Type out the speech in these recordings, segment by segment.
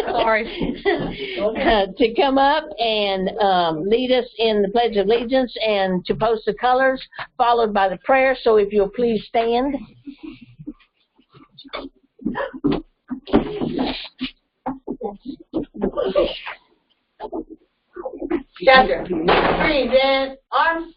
Sorry. To come up and lead us in the Pledge of Allegiance and to post the colors, followed by the prayer. So if you'll please stand. Chapter 3, then arms.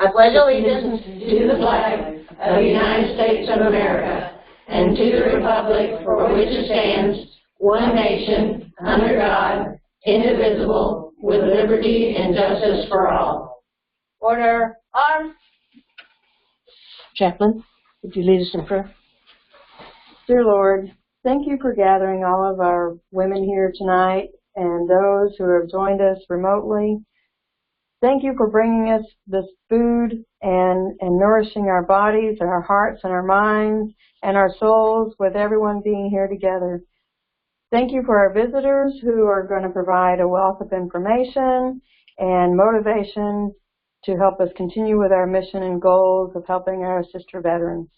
I pledge allegiance to the flag of the United States of America and to the republic for which it stands, one nation, under God, indivisible, with liberty and justice for all. Order, arms. Chaplain, would you lead us in prayer? Dear Lord, thank you for gathering all of our women here tonight and those who have joined us remotely. Thank you for bringing us this food and nourishing our bodies, our hearts, and our minds, and our souls with everyone being here together. Thank you for our visitors who are going to provide a wealth of information and motivation to help us continue with our mission and goals of helping our sister veterans.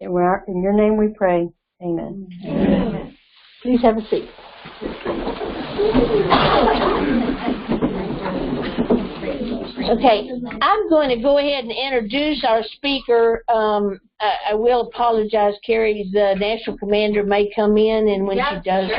In your name we pray. Amen. Amen. Please have a seat. Okay, I'm going to go ahead and introduce our speaker. I will apologize, Carrie. The national commander may come in, and when she does,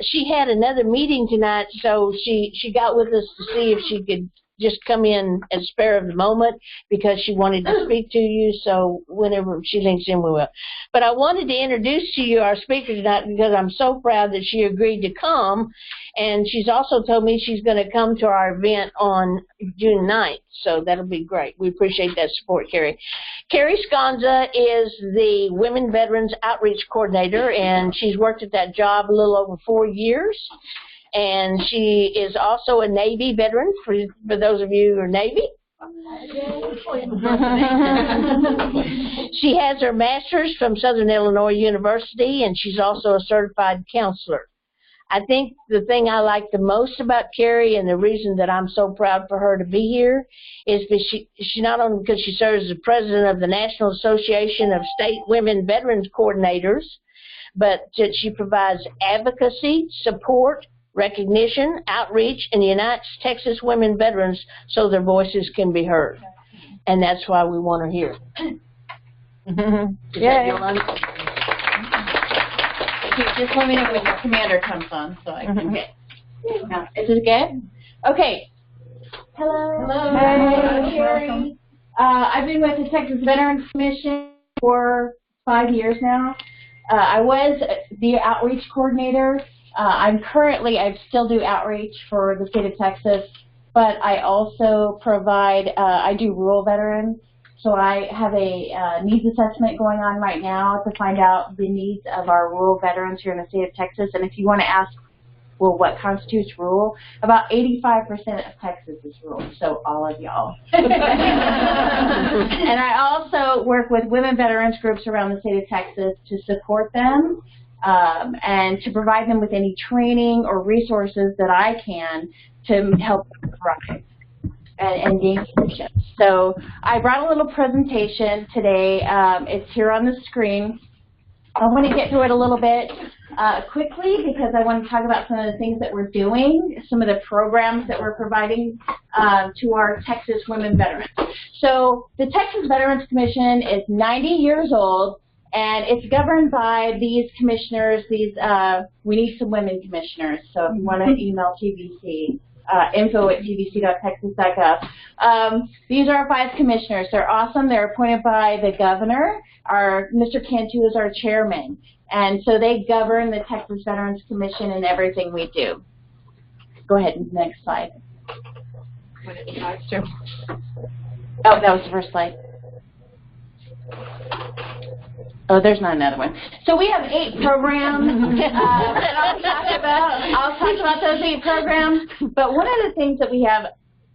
she had another meeting tonight, so she got with us to see if she could just come in at the spur of the moment because she wanted to speak to you. So whenever she links in, we will. But I wanted to introduce to you our speaker tonight because I'm so proud that she agreed to come. And she's also told me she's going to come to our event on June 9th. So that'll be great. We appreciate that support, Carrie. Carrie Sconza is the Women Veterans Outreach Coordinator, and she's worked at that job a little over 4 years. And she is also a Navy veteran, for those of you who are Navy. She has her master's from Southern Illinois University, and she's also a certified counselor. I think the thing I like the most about Carrie, and the reason that I'm so proud for her to be here, is because she not only because she serves as the president of the National Association of State Women Veterans Coordinators, but that she provides advocacy, support, recognition, outreach, and unites Texas women veterans so their voices can be heard. And that's why we want her here. Just let me know when your commander comes on so I can get. Is it good? Okay. Hello. Hello. Hey, Carrie. I've been with the Texas Veterans Commission for 5 years now. I was the outreach coordinator. I still do outreach for the state of Texas, but I also provide, I do rural veterans. So I have a needs assessment going on right now to find out the needs of our rural veterans here in the state of Texas. And if you want to ask, well, what constitutes rural? About 85% of Texas is rural, so all of y'all. And I also work with women veterans groups around the state of Texas to support them. And to provide them with any training or resources that I can to help them thrive and gain solutions. So I brought a little presentation today. It's here on the screen. I want to get through it a little bit quickly because I want to talk about some of the things that we're doing, some of the programs that we're providing to our Texas women veterans. So the Texas Veterans Commission is 90 years old. And it's governed by these commissioners, we need some women commissioners. So if you want to email TVC, info@tvc.texas.gov. These are our 5 commissioners. They're awesome. They're appointed by the governor. Mr. Cantu is our chairman. And so they govern the Texas Veterans Commission and everything we do. Go ahead, next slide. Oh, that was the first slide. Oh, there's not another one. So we have 8 programs that I'll talk about. I'll talk about those 8 programs. But one of the things that we have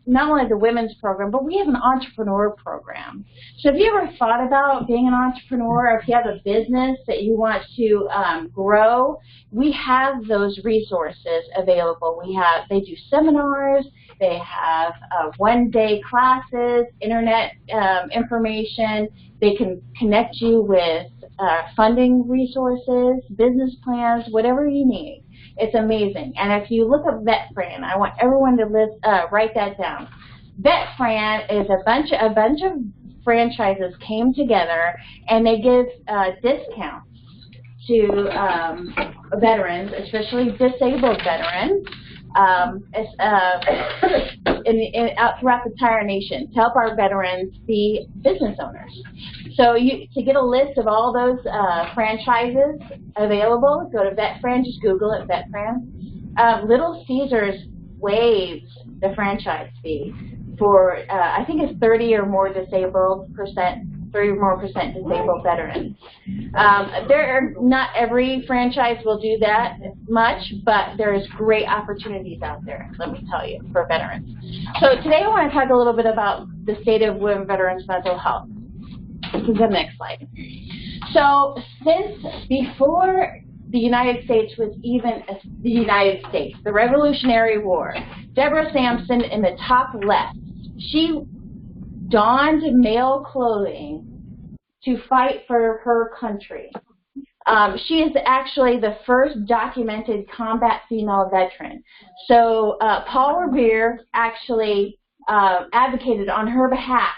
not only the women's program, but we have an entrepreneur program. So if you ever thought about being an entrepreneur, or if you have a business that you want to grow, we have those resources available. They do seminars, they have one-day classes, internet information. They can connect you with funding resources, business plans, whatever you need. It's amazing. And if you look up VetFran, I want everyone to write that down. VetFran is a bunch of franchises came together, and they give discounts to veterans, especially disabled veterans, out throughout the entire nation to help our veterans be business owners. So to get a list of all those franchises available, go to VetFran, just Google it, VetFran. Little Caesars waives the franchise fee for, I think it's 30 or more disabled veterans. Not every franchise will do that much, but there's great opportunities out there, let me tell you, for veterans. So today I want to talk a little bit about the state of women veterans' mental health. This is the next slide. So since before the United States was even the United States, the Revolutionary War, Deborah Sampson in the top left, she donned male clothing to fight for her country. She is actually the first documented combat female veteran. So Paul Revere actually advocated on her behalf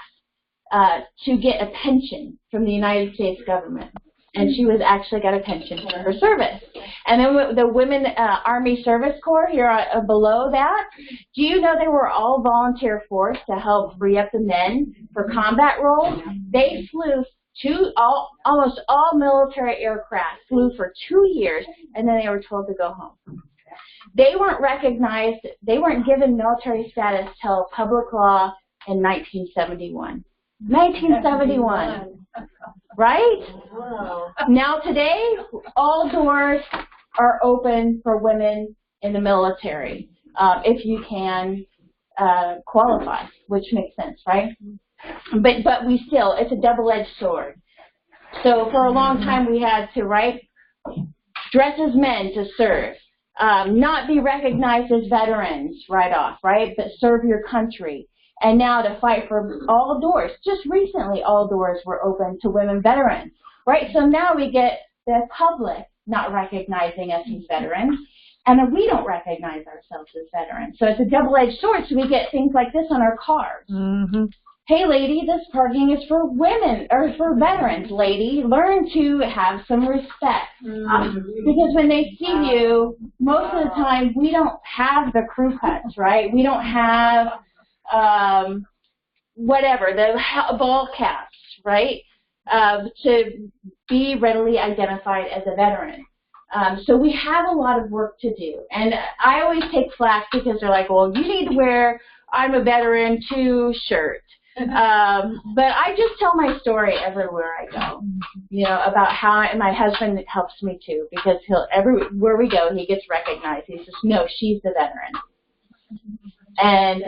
to get a pension from the United States government. And she was actually got a pension for her service. And then the Women Army Service Corps here below that, do you know they were all volunteer force to help free up the men for combat roles? They flew almost all military aircraft flew for 2 years, and then they were told to go home. They weren't recognized, they weren't given military status till public law in 1971. 1971. Right? Now today, all doors are open for women in the military, if you can qualify, which makes sense, right? But we still, it's a double-edged sword. So for a long time we had to, dress as men to serve, not be recognized as veterans right off, right? But serve your country. And now to fight for all doors. Just recently, all doors were open to women veterans, right? So now we get the public not recognizing us as veterans, and we don't recognize ourselves as veterans. So it's a double-edged sword, so we get things like this on our cars. Mm-hmm. Hey, lady, this parking is for women, or for veterans, lady. Learn to have some respect. Mm-hmm. Because when they see you, most of the time, we don't have the crew cuts, right? We don't have the ball caps, right, to be readily identified as a veteran. So we have a lot of work to do. And I always take flack because they're like, well, you need to wear I'm a veteran too shirt. But I just tell my story everywhere I go, about how, and my husband helps me too, because everywhere we go, he gets recognized. He says, no, she's the veteran. And,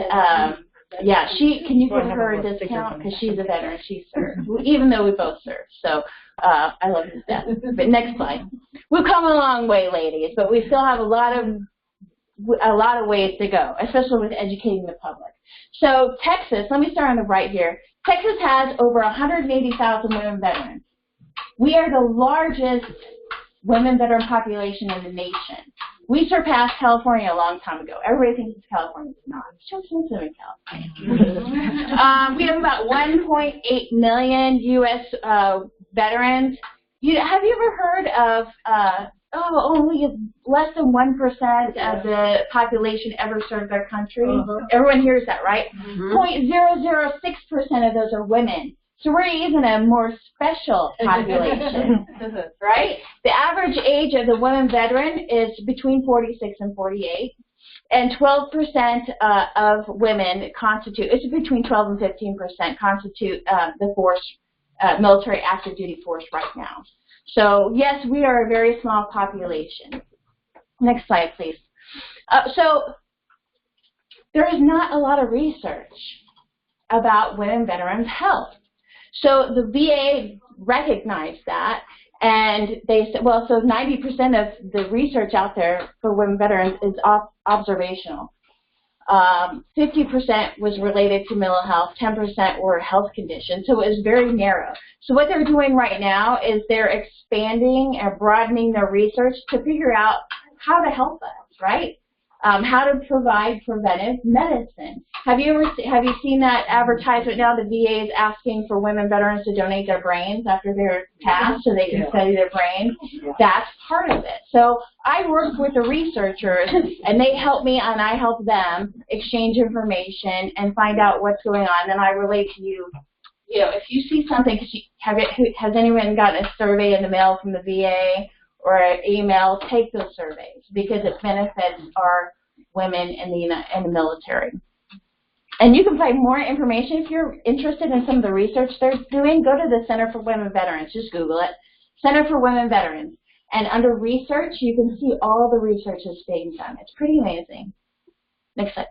yeah, can you give her a discount? Because she's a veteran, she served, even though we both served. So I love his death. But next slide. We've come a long way, ladies, but we still have a lot of ways to go, especially with educating the public. So Texas, let me start on the right here. Texas has over 180,000 women veterans. We are the largest women veteran population in the nation. We surpassed California a long time ago. Everybody thinks it's California. It's not. It's just in California. We have about 1.8 million U.S. Veterans. Have you ever heard of only less than 1% of the population ever served their country? Everyone hears that, right? 0.006% of those are women. So we're even a more special population, right? The average age of the women veteran is between 46 and 48, and 12% of women constitute, it's between 12 and 15% constitute the force, military active duty force right now. So yes, we are a very small population. Next slide, please. So there is not a lot of research about women veterans' health. So the VA recognized that, and they said, well, so 90% of the research out there for women veterans is observational. 50% was related to mental health, 10% were health conditions, so it was very narrow. So what they're doing right now is they're expanding and broadening their research to figure out how to help us, right? How to provide preventive medicine. Have you seen that advertisement now? The VA is asking for women veterans to donate their brains after they're passed so they can study their brains. That's part of it. So I work with the researchers, and they help me and I help them exchange information and find out what's going on. Then I relate to you. You know, if you see something, has anyone gotten a survey in the mail from the VA or an email? Take those surveys because it benefits our women in the military. And you can find more information if you're interested in some of the research they're doing. Go to the Center for Women Veterans. Just Google it. Center for Women Veterans. And under research, you can see all the research that's being done. It's pretty amazing. Next slide.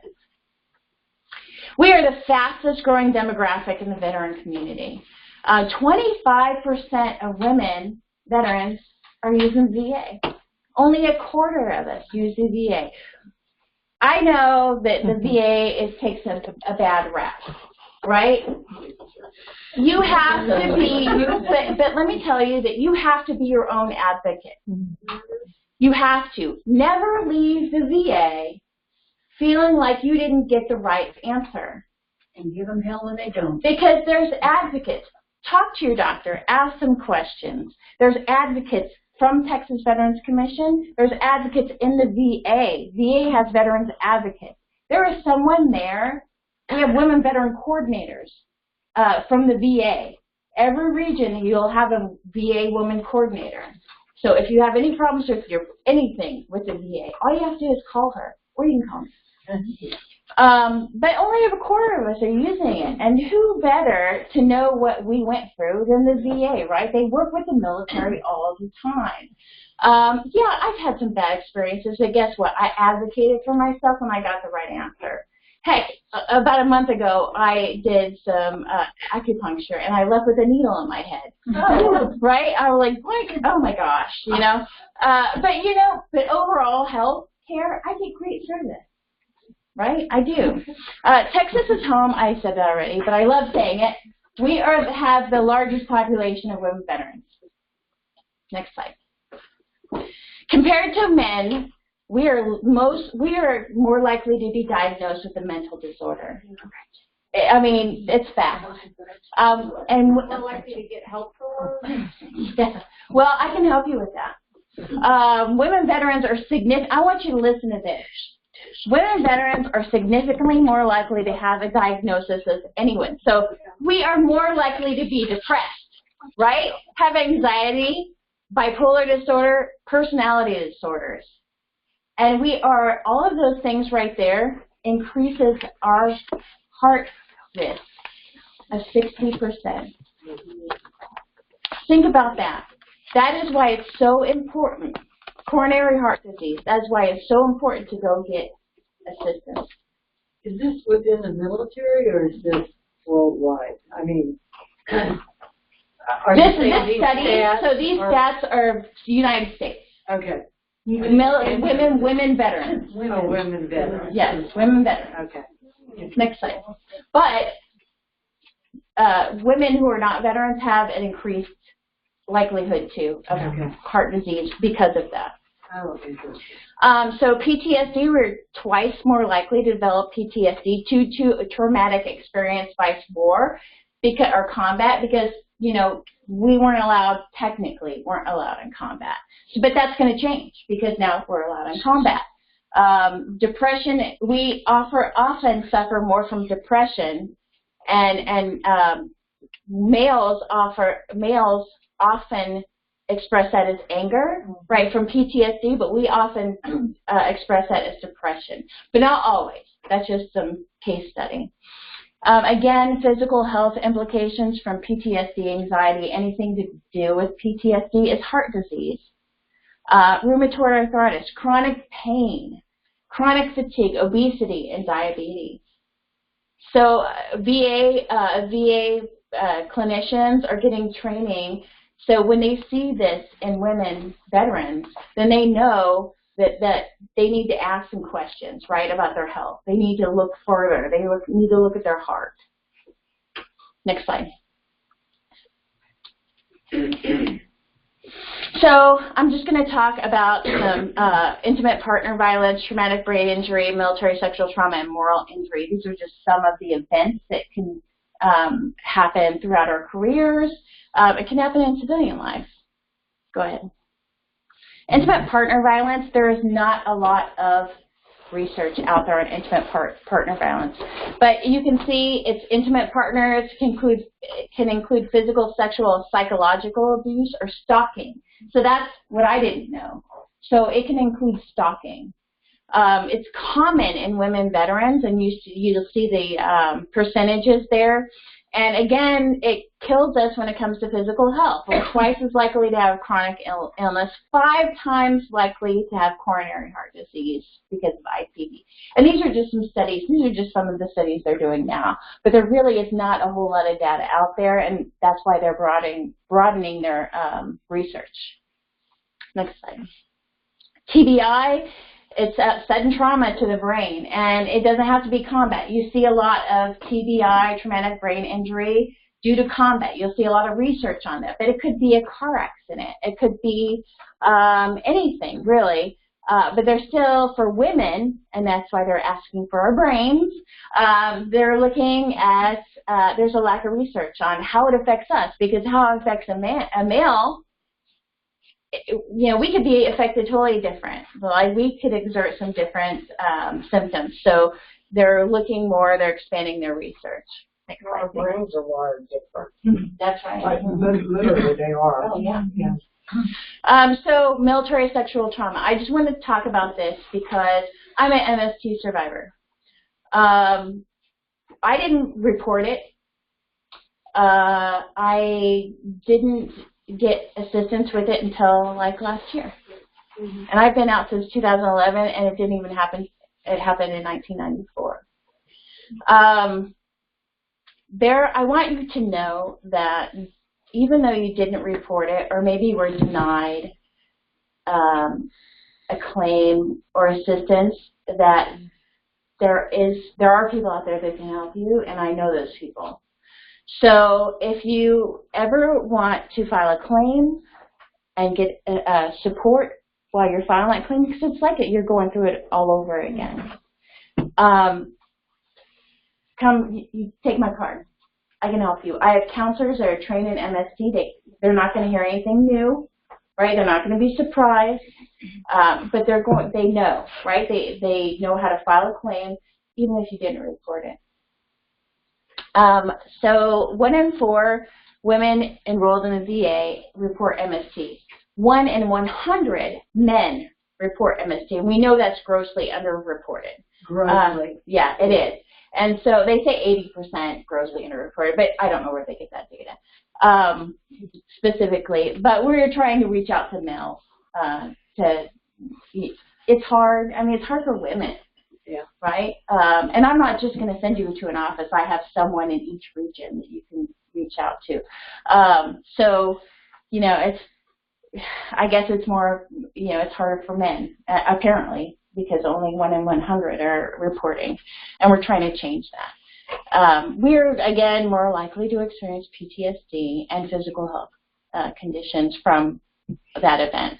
We are the fastest growing demographic in the veteran community. 25% of women veterans are using VA. Only a quarter of us use the VA. I know that the VA takes a bad rap, right? You have to be, but let me tell you that you have to be your own advocate. You have to. Never leave the VA feeling like you didn't get the right answer. And give them hell when they don't. Because there's advocates. Talk to your doctor. Ask some questions. There's advocates from Texas Veterans Commission. There's advocates in the VA. VA has veterans advocates. There is someone there. We have women veteran coordinators from the VA. Every region you'll have a VA woman coordinator. So if you have any problems with anything with the VA, all you have to do is call her, or you can call me. But only a quarter of us are using it. And who better to know what we went through than the VA, right? They work with the military all the time. Yeah, I've had some bad experiences, but guess what? I advocated for myself and I got the right answer. Heck, about a month ago, I did some acupuncture, and I left with a needle in my head. Oh. Right? I was like, what? Oh my gosh, you know. But overall health care, I get great service. Right? I do. Texas is home. I said that already, but I love saying it. We have the largest population of women veterans. Next slide. Compared to men, we are more likely to be diagnosed with a mental disorder. I mean, it's fact. And more likely to get help for? Yeah. Well, I can help you with that. Women veterans are significant. I want you to listen to this. Women veterans are significantly more likely to have a diagnosis as anyone. So we are more likely to be depressed, right? Have anxiety, bipolar disorder, personality disorders. And all of those things right there increases our heart risk of 60%. Think about that. That is why it's so important. Coronary heart disease. That's why it's so important to go get assistance. Is this within the military or is this worldwide? I mean, this study. So these stats are United States. Okay. Women veterans. Women veterans. Yes, women veterans. Okay. Next slide. But women who are not veterans have an increased likelihood too of heart disease because of that. Oh, interesting. So PTSD, we're twice more likely to develop PTSD due to a traumatic experience by war or combat because, you know, we weren't allowed in combat. But that's going to change because now we're allowed in combat. Depression, we often suffer more from depression, and males often express that as anger, right, from PTSD, but we often express that as depression, but not always. That's just some case study. Again, physical health implications from PTSD, anxiety, anything to do with PTSD is heart disease, rheumatoid arthritis, chronic pain, chronic fatigue, obesity, and diabetes. So VA clinicians are getting training. So when they see this in women veterans, then they know that they need to ask some questions, right, about their health. They need to look further. They need to look at their heart. Next slide. So I'm just going to talk about some intimate partner violence, traumatic brain injury, military sexual trauma, and moral injury. These are just some of the events that can happen throughout our careers. It can happen in civilian life. Go ahead. Intimate partner violence, there is not a lot of research out there on intimate partner violence. But you can see it's intimate partners, can include physical, sexual, psychological abuse, or stalking. So that's what I didn't know. So it can include stalking. It's common in women veterans, and you'll see the percentages there. And again, it kills us when it comes to physical health. We're twice as likely to have chronic illness, 5 times likely to have coronary heart disease because of IPV. And these are just some studies. These are just some of the studies they're doing now. But there really is not a whole lot of data out there, and that's why they're broadening their research. Next slide. TBI. It's sudden trauma to the brain, and it doesn't have to be combat. You see a lot of TBI, traumatic brain injury, due to combat. You'll see a lot of research on that, but it could be a car accident. It could be anything, really. But they're still, for women, and that's why they're asking for our brains, they're looking at, there's a lack of research on how it affects us, because how it affects a male, you know, we could be affected totally different. Like, we could exert some different symptoms. So they're looking more, they're expanding their research. Our brains are wired different. That's right. Like, literally, they are. Oh, yeah. Yeah. So military sexual trauma. I just wanted to talk about this because I'm an MST survivor. I didn't report it. I didn't get assistance with it until like last year. Mm-hmm. And I've been out since 2011, and it didn't even happen. It happened in 1994. I want you to know that even though you didn't report it, or maybe you were denied a claim or assistance, that there are people out there that can help you, and I know those people. So if you ever want to file a claim and get support while you're filing that claim, because it's like you're going through it all over again, you take my card. I can help you. I have counselors that are trained in MST. They're not going to hear anything new, right? They're not going to be surprised, but they know, right? They know how to file a claim even if you didn't report it. So 1 in 4 women enrolled in the VA report MST. 1 in 100 men report MST, and we know that's grossly underreported. Grossly. Yeah, it is. And so they say 80% grossly underreported, but I don't know where they get that data specifically. But we're trying to reach out to males. It's hard. I mean, it's hard for women. Yeah. Right? And I'm not just going to send you to an office. I have someone in each region that you can reach out to. So, you know, I guess it's more, you know, it's harder for men, apparently, because only 1 in 100 are reporting. And we're trying to change that. We're, again, more likely to experience PTSD and physical health conditions from that event.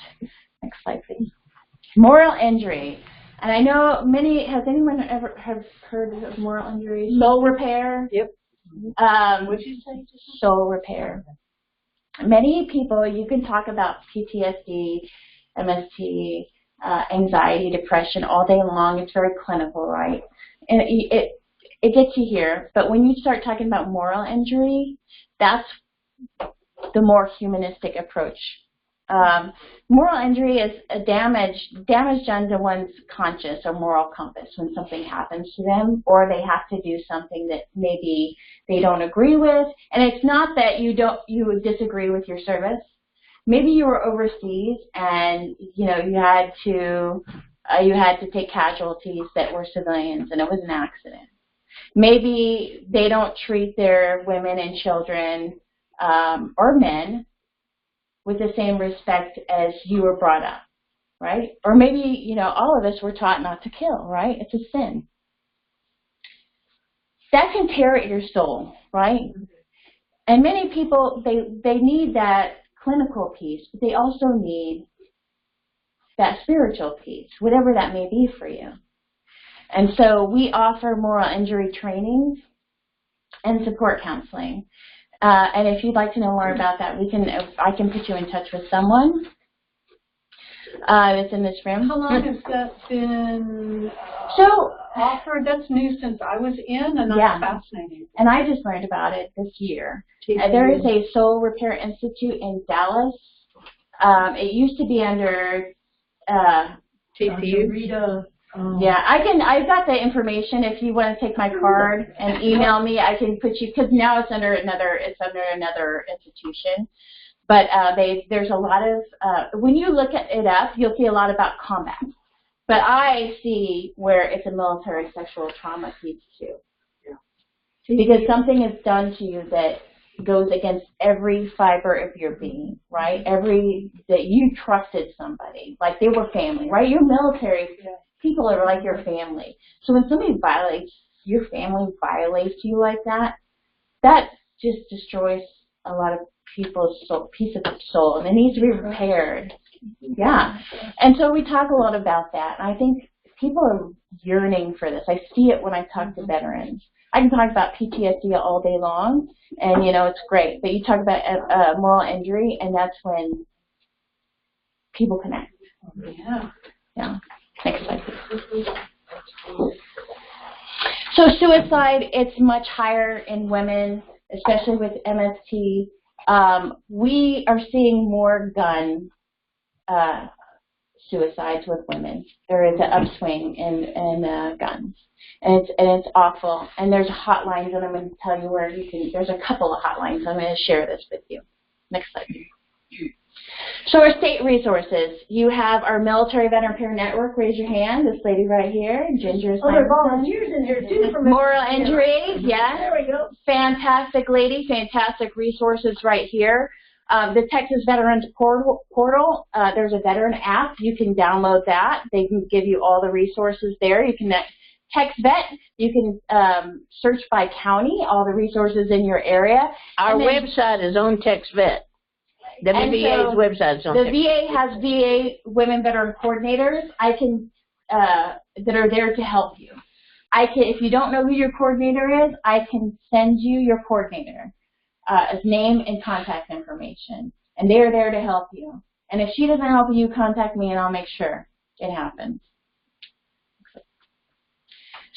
Next slide, please. Moral injury. And I know has anyone ever heard of moral injury? Soul repair? Yep. What did you say? Soul repair. Many people, you can talk about PTSD, MST, anxiety, depression all day long. It's very clinical, right? And it gets you here. But when you start talking about moral injury, that's the more humanistic approach. Moral injury is a damage done to one's conscience or moral compass when something happens to them, or they have to do something that maybe they don't agree with. And it's not that you disagree with your service. Maybe you were overseas and you had to you had to take casualties that were civilians and it was an accident. Maybe they don't treat their women and children or men with the same respect as you were brought up, right? Or maybe, you know, all of us were taught not to kill, right? It's a sin. That can tear at your soul, right? And many people, they need that clinical piece, but they also need that spiritual piece, whatever that may be for you. And so we offer moral injury training and support counseling. And if you'd like to know more about that, I can put you in touch with someone that's in this room. How long has that been So offered? That's new since I was in, and Yeah. that's fascinating. And I just learned about it this year. TCU. There is a Soul Repair Institute in Dallas. It used to be under TCU. Rita. Yeah, I've got the information. If you want to take my card and email me, I can put you, because now it's under another institution. But there's a lot of, when you look at it up, you'll see a lot about combat. But I see where it's a military sexual trauma piece too. Yeah. Because something is done to you that goes against every fiber of your being, right? That you trusted somebody, like they were family, right? You're military. People are like your family. So when somebody your family violates you like that, that just destroys a lot of people's piece of soul, and it needs to be repaired. Yeah. And so we talk a lot about that. And I think people are yearning for this. I see it when I talk to veterans. I can talk about PTSD all day long, and, you know, it's great. But you talk about moral injury, and that's when people connect. Yeah. Yeah. Next slide, please. So suicide, it's much higher in women, especially with MST. We are seeing more gun suicides with women. There is an upswing in guns, and it's awful. And there's hotlines, and I'm going to tell you where you can. There's a couple of hotlines. I'm going to share this with you. Next slide. So our state resources. You have our Military Veteran Peer Network. Raise your hand. This lady right here, Ginger. Oh, there are volunteers in here too. Moral injury. Yes. There we go. Fantastic lady. Fantastic resources right here. The Texas Veterans Portal, there's a veteran app. You can download that. They can give you all the resources there. You can text vet. You can search by county, all the resources in your area. Our website is on TextVet. WVA's website is on The TextVet. VA has VA Women Veteran Coordinators. That are there to help you. If you don't know who your coordinator is, I can send you your coordinator. His name and contact information, and they're there to help you. And if she doesn't help you, contact me and I'll make sure it happens.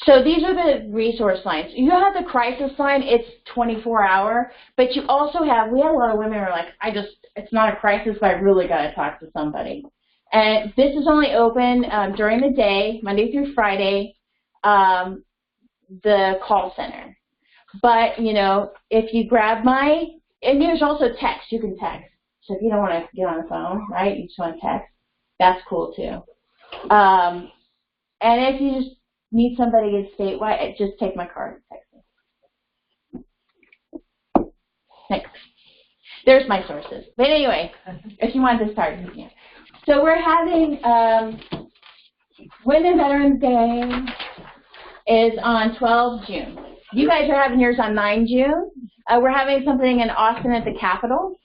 So these are the resource lines. You have the crisis line, it's 24-hour, but you also have, we have a lot of women who are like, it's not a crisis, but I really got to talk to somebody. And this is only open during the day, Monday through Friday, the call center. But, you know, if you grab and there's also text, you can text. So if you don't want to get on the phone, right, you just want to text, that's cool too. And if you just need somebody statewide, just take my card and text me. Next. There's my sources. But anyway, if you want to start, you can. So we're having Women Veterans Day is on 12 June. You guys are having yours on 9 June. We're having something in Austin at the Capitol.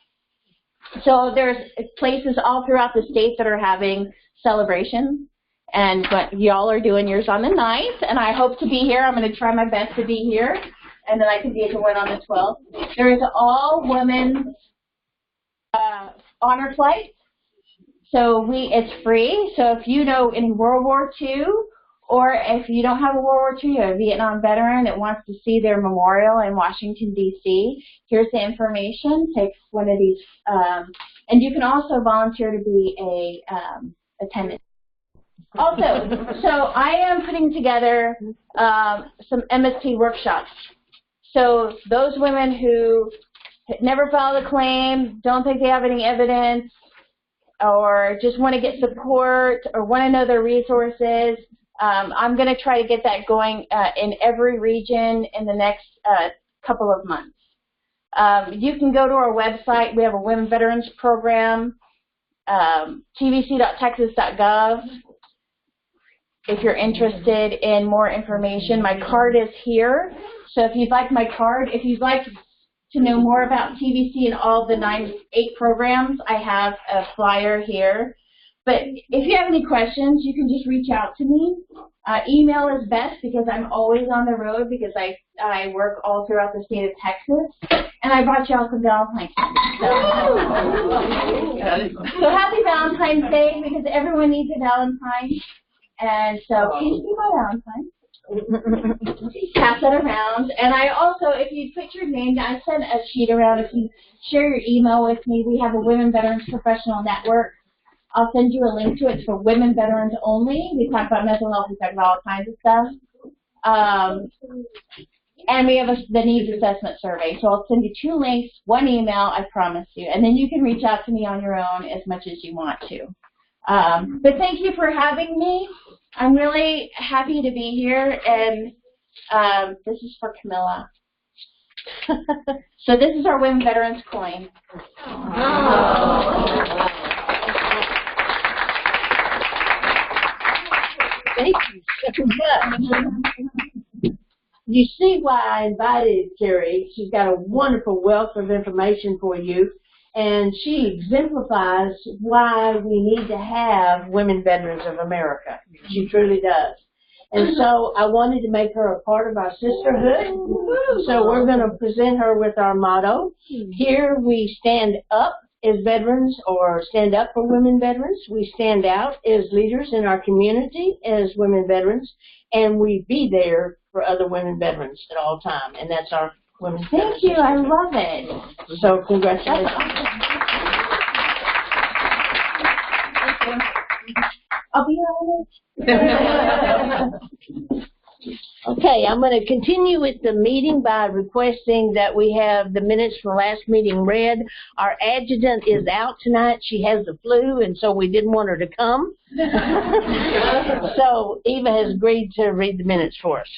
So there's places all throughout the state that are having celebrations. And y'all are doing yours on the 9th. And I hope to be here. I'm going to try my best to be here. And then I can be at the one on the 12th. There is all women's honor flight. So it's free. So if you know any World War II, or if you don't have a World War II, you're a Vietnam veteran that wants to see their memorial in Washington, D.C., here's the information. Take one of these. And you can also volunteer to be a attendant. Also, so I am putting together some MST workshops. So those women who never filed a claim, don't think they have any evidence, or just want to get support or want to know their resources, I'm going to try to get that going in every region in the next couple of months. You can go to our website. We have a Women Veterans Program, tvc.texas.gov. If you're interested in more information, my card is here. So if you'd like my card, if you'd like to know more about TVC and all the 8 programs, I have a flyer here. But if you have any questions, you can just reach out to me. Email is best because I'm always on the road because I work all throughout the state of Texas. And I brought y'all some Valentine's Day. So happy Valentine's Day because everyone needs a Valentine. And so please be my Valentine. Pass that around. And I also, if you put your name, I sent a sheet around. If you share your email with me, we have a Women Veterans Professional Network. I'll send you a link to it. It's for women veterans only. We talk about mental health. We talk about all kinds of stuff. And we have the needs assessment survey. So I'll send you 2 links, 1 email, I promise you. And then you can reach out to me on your own as much as you want to. But thank you for having me. I'm really happy to be here. And this is for Camilla. So this is our Women Veterans coin. Thank you so much. You see why I invited Carrie. She's got a wonderful wealth of information for you, and she exemplifies why we need to have Women Veterans of America. She truly does. And so I wanted to make her a part of our sisterhood. So we're going to present her with our motto. Here we stand up as veterans, or stand up for women veterans. We stand out as leaders in our community as women veterans, and we be there for other women veterans at all time. And that's our women. Thank you. I love it. So congratulations. I'll be on it. Okay, I'm going to continue with the meeting by requesting that we have the minutes from last meeting read. Our adjutant is out tonight. She has the flu, and so we didn't want her to come. So Eva has agreed to read the minutes for us.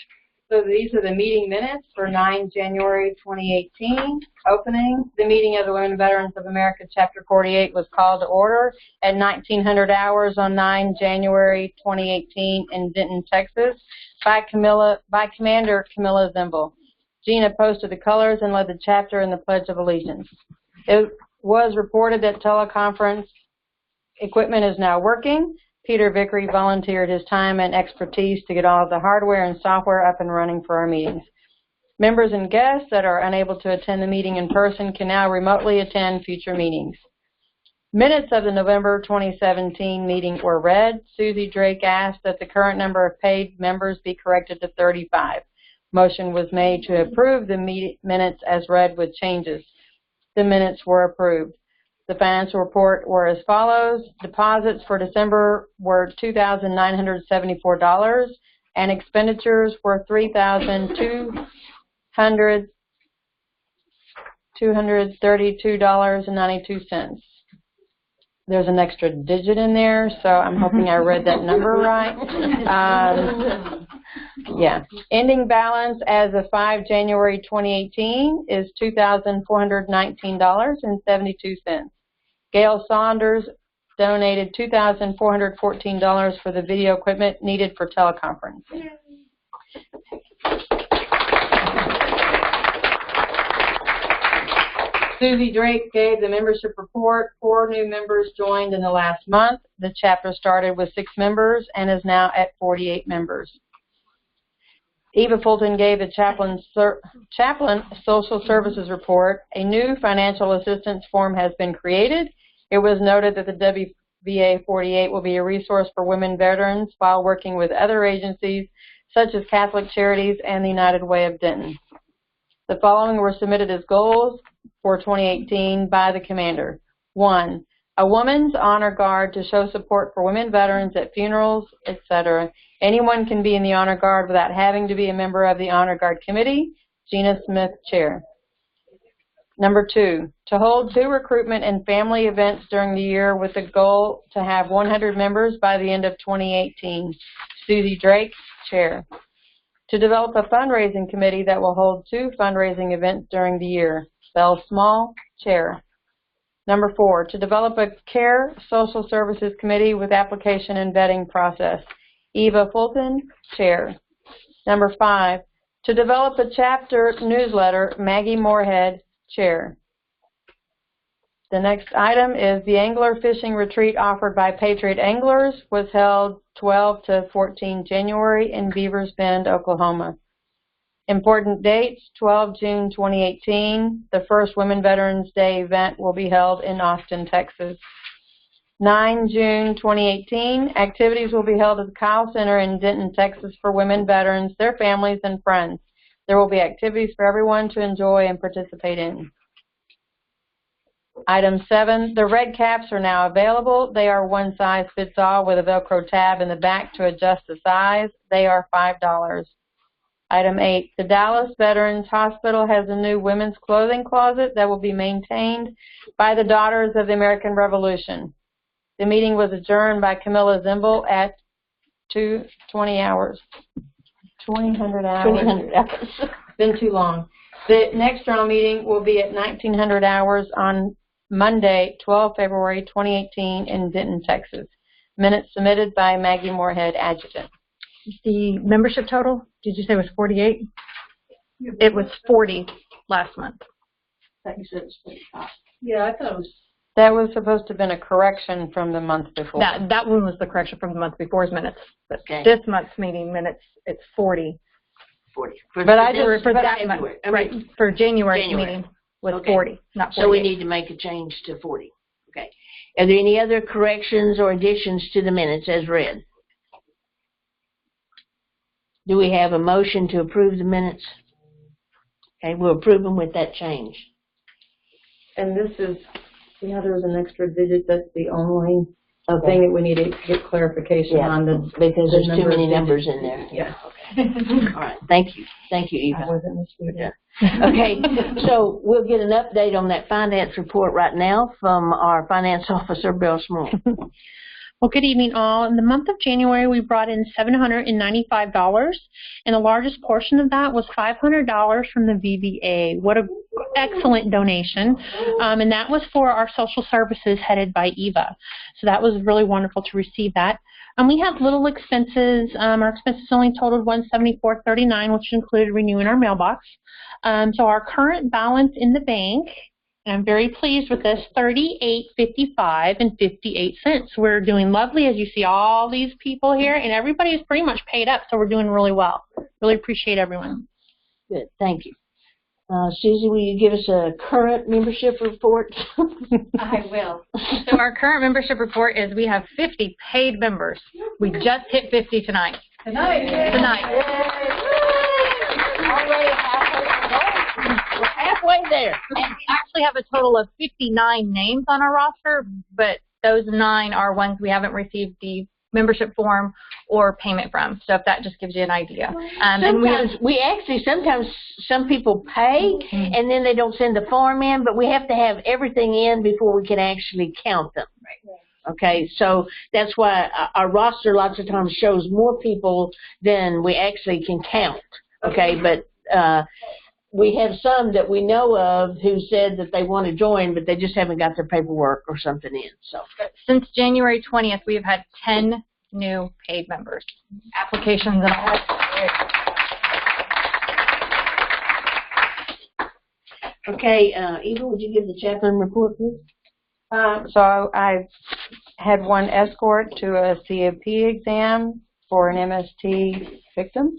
So these are the meeting minutes for 9 January 2018. Opening, the meeting of the Women Veterans of America, Chapter 48, was called to order at 1900 hours on 9 January 2018 in Denton, Texas, by Commander Camilla Zimble. Gina posted the colors and led the chapter in the Pledge of Allegiance. It was reported that teleconference equipment is now working. Peter Vickery volunteered his time and expertise to get all of the hardware and software up and running for our meetings. Members and guests that are unable to attend the meeting in person can now remotely attend future meetings. Minutes of the November 2017 meeting were read. Susie Drake asked that the current number of paid members be corrected to 35. Motion was made to approve the minutes as read with changes. The minutes were approved. The financial report were as follows. Deposits for December were $2,974, and expenditures were $3,232.92. There's an extra digit in there, so I'm hoping I read that number right. Yeah. Ending balance as of 5 January 2018 is $2,419.72. Gail Saunders donated $2,414 for the video equipment needed for teleconference. Susie Drake gave the membership report. 4 new members joined in the last month. The chapter started with 6 members and is now at 48 members. Eva Fulton gave the chaplain social services report. A new financial assistance form has been created. It was noted that the WVA 48 will be a resource for women veterans while working with other agencies such as Catholic Charities and the United Way of Denton. The following were submitted as goals for 2018 by the commander. 1, a woman's honor guard to show support for women veterans at funerals, etc. Anyone can be in the honor guard without having to be a member of the honor guard committee. Gina Smith, chair. Number 2, to hold 2 recruitment and family events during the year with the goal to have 100 members by the end of 2018. Susie Drake, Chair. To develop a fundraising committee that will hold 2 fundraising events during the year. Belle Small, Chair. Number 4, to develop a care social services committee with application and vetting process. Eva Fulton, Chair. Number 5, to develop a chapter newsletter. Maggie Moorhead, Chair. The next item is the angler fishing retreat offered by Patriot Anglers was held 12 to 14 January in Beavers Bend, Oklahoma. Important dates, 12 June 2018. The first Women Veterans Day event will be held in Austin, Texas. 9 June 2018. Activities will be held at the Kyle Center in Denton, Texas for women veterans, their families, and friends. There will be activities for everyone to enjoy and participate in. Item 7, the red caps are now available. They are one size fits all with a Velcro tab in the back to adjust the size. They are $5. Item 8, the Dallas Veterans Hospital has a new women's clothing closet that will be maintained by the Daughters of the American Revolution. The meeting was adjourned by Camilla Zimble at 20 hours. 2000 hours. 2000 hours. Been too long. The next general meeting will be at 1900 hours on Monday, 12 February 2018 in Denton, Texas. Minutes submitted by Maggie Moorhead, Adjutant. The membership total, did you say was 48? It was 40 last month. Yeah, I thought it was. That was supposed to have been a correction from the month before. That one was the correction from the month before's minutes. But Okay. this month's meeting minutes, it's 40. 40. But I For, just, for but that February. month, I right? mean, For January's January. meeting was Okay. 40, not 48. So we need to make a change to 40. Okay. Are there any other corrections or additions to the minutes as read? Do we have a motion to approve the minutes? Okay, we'll approve them with that change. and this is, you know, there's an extra digit. That's the only Okay. thing that we need to get clarification Yeah, on. because there's too many digits. numbers in there. Yeah. All right. Thank you. Thank you, I Eva. wasn't misreading. Okay, so we'll get an update on that finance report right now from our finance officer, Bill Small. Well, good evening, all. In the month of January, we brought in $795, and the largest portion of that was $500 from the WVA. What an excellent donation. And that was for our social services headed by Eva. So that was really wonderful to receive that. We had little expenses. Our expenses only totaled $174.39, which included renewing our mailbox. So our current balance in the bank, and I'm very pleased with this, $38.55.58. We're doing lovely, as you see all these people here, and everybody is pretty much paid up, so we're doing really well. Really appreciate everyone. Good, thank you. Susie, will you give us a current membership report? I will. So our current membership report is we have 50 paid members. We just hit 50 tonight. Tonight. Already we're halfway there. And we actually have a total of 59 names on our roster, but those 9 are ones we haven't received the membership form or payment from. So if that just gives you an idea. And Sometimes some people pay and then they don't send the form in, but we have to have everything in before we can actually count them. Okay, so that's why our roster lots of times shows more people than we actually can count. Okay, but we have some that we know of who said that they want to join, but they just haven't got their paperwork or something in. So since January 20th, we've had 10 new paid members. Applications and all. okay, Eva, would you give the chaplain report, please? So I had one escort to a CAP exam for an MST victim.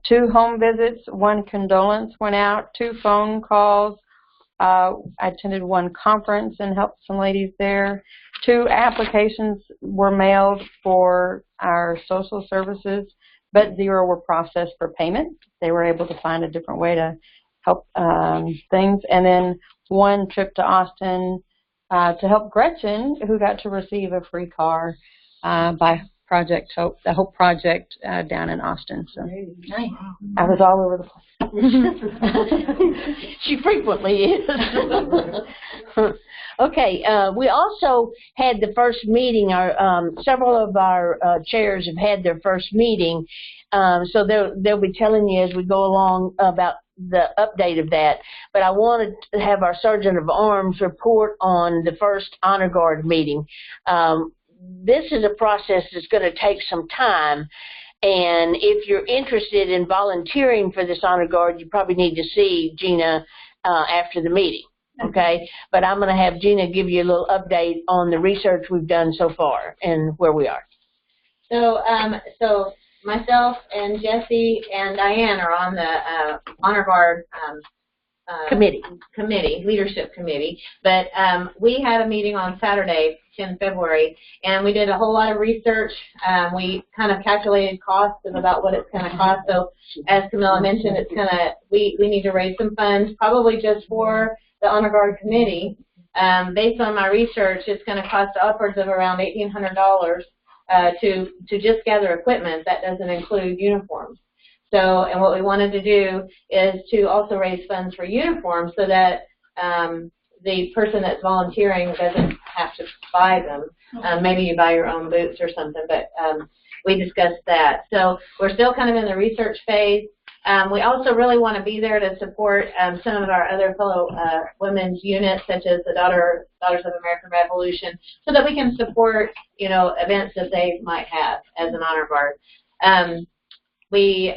2 home visits, 1 condolence went out, 2 phone calls. I attended 1 conference and helped some ladies there. 2 applications were mailed for our social services, but 0 were processed for payment. They were able to find a different way to help things. And then 1 trip to Austin to help Gretchen, who got to receive a free car by Project Hope, the Hope Project down in Austin. So Nice. I was all over the place. She frequently is. Okay, we also had the first meeting. Our several of our chairs have had their first meeting, so they'll be telling you as we go along about the update of that. But I wanted to have our Sergeant of Arms report on the first Honor Guard meeting. This is a process that's going to take some time. And if you're interested in volunteering for this Honor Guard, you probably need to see Gina after the meeting, okay? But I'm going to have Gina give you a little update on the research we've done so far and where we are. So myself and Jesse and Diane are on the Honor Guard leadership committee. But we had a meeting on Saturday, 10 February, and we did a whole lot of research. We kind of calculated costs of about what it's going to cost. So as Camilla mentioned, it's going to, we need to raise some funds, probably just for the Honor Guard committee. Based on my research, it's going to cost upwards of around $1,800 to just gather equipment. That doesn't include uniforms. So, and what we wanted to do is to also raise funds for uniforms so that the person that's volunteering doesn't have to buy them. Maybe you buy your own boots or something, but we discussed that. So we're still kind of in the research phase. We also really want to be there to support some of our other fellow women's units, such as the Daughters of American Revolution, so that we can support, you know, events that they might have as an Honor Guard. We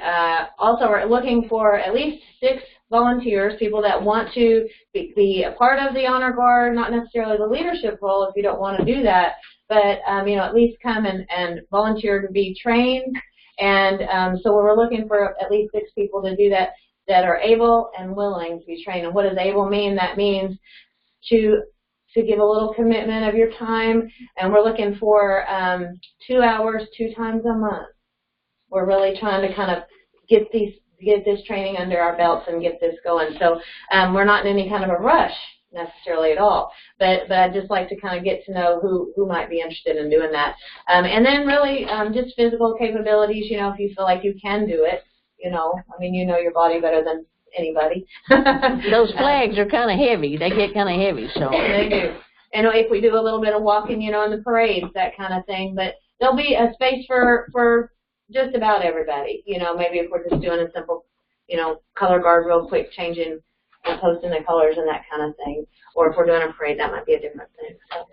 also are looking for at least 6 volunteers, people that want to be a part of the Honor Guard, not necessarily the leadership role if you don't want to do that, but you know, at least come and volunteer to be trained. And so we're looking for at least 6 people to do that, that are able and willing to be trained. And what does able mean? That means to give a little commitment of your time, and we're looking for 2 hours 2 times a month. We're really trying to kind of get this training under our belts and get this going. So we're not in any kind of a rush necessarily at all, but I'd just like to kind of get to know who might be interested in doing that. And then really just physical capabilities, you know, if you feel like you can do it, you know, I mean, you know your body better than anybody. Those flags are kind of heavy. They get kind of heavy, so. They do. And if we do a little bit of walking, you know, in the parades, that kind of thing, but there'll be a space for just about everybody. You know, maybe if we're just doing a simple, you know, color guard real quick, changing and posting the colors and that kind of thing. Or if we're doing a parade, that might be a different thing. So.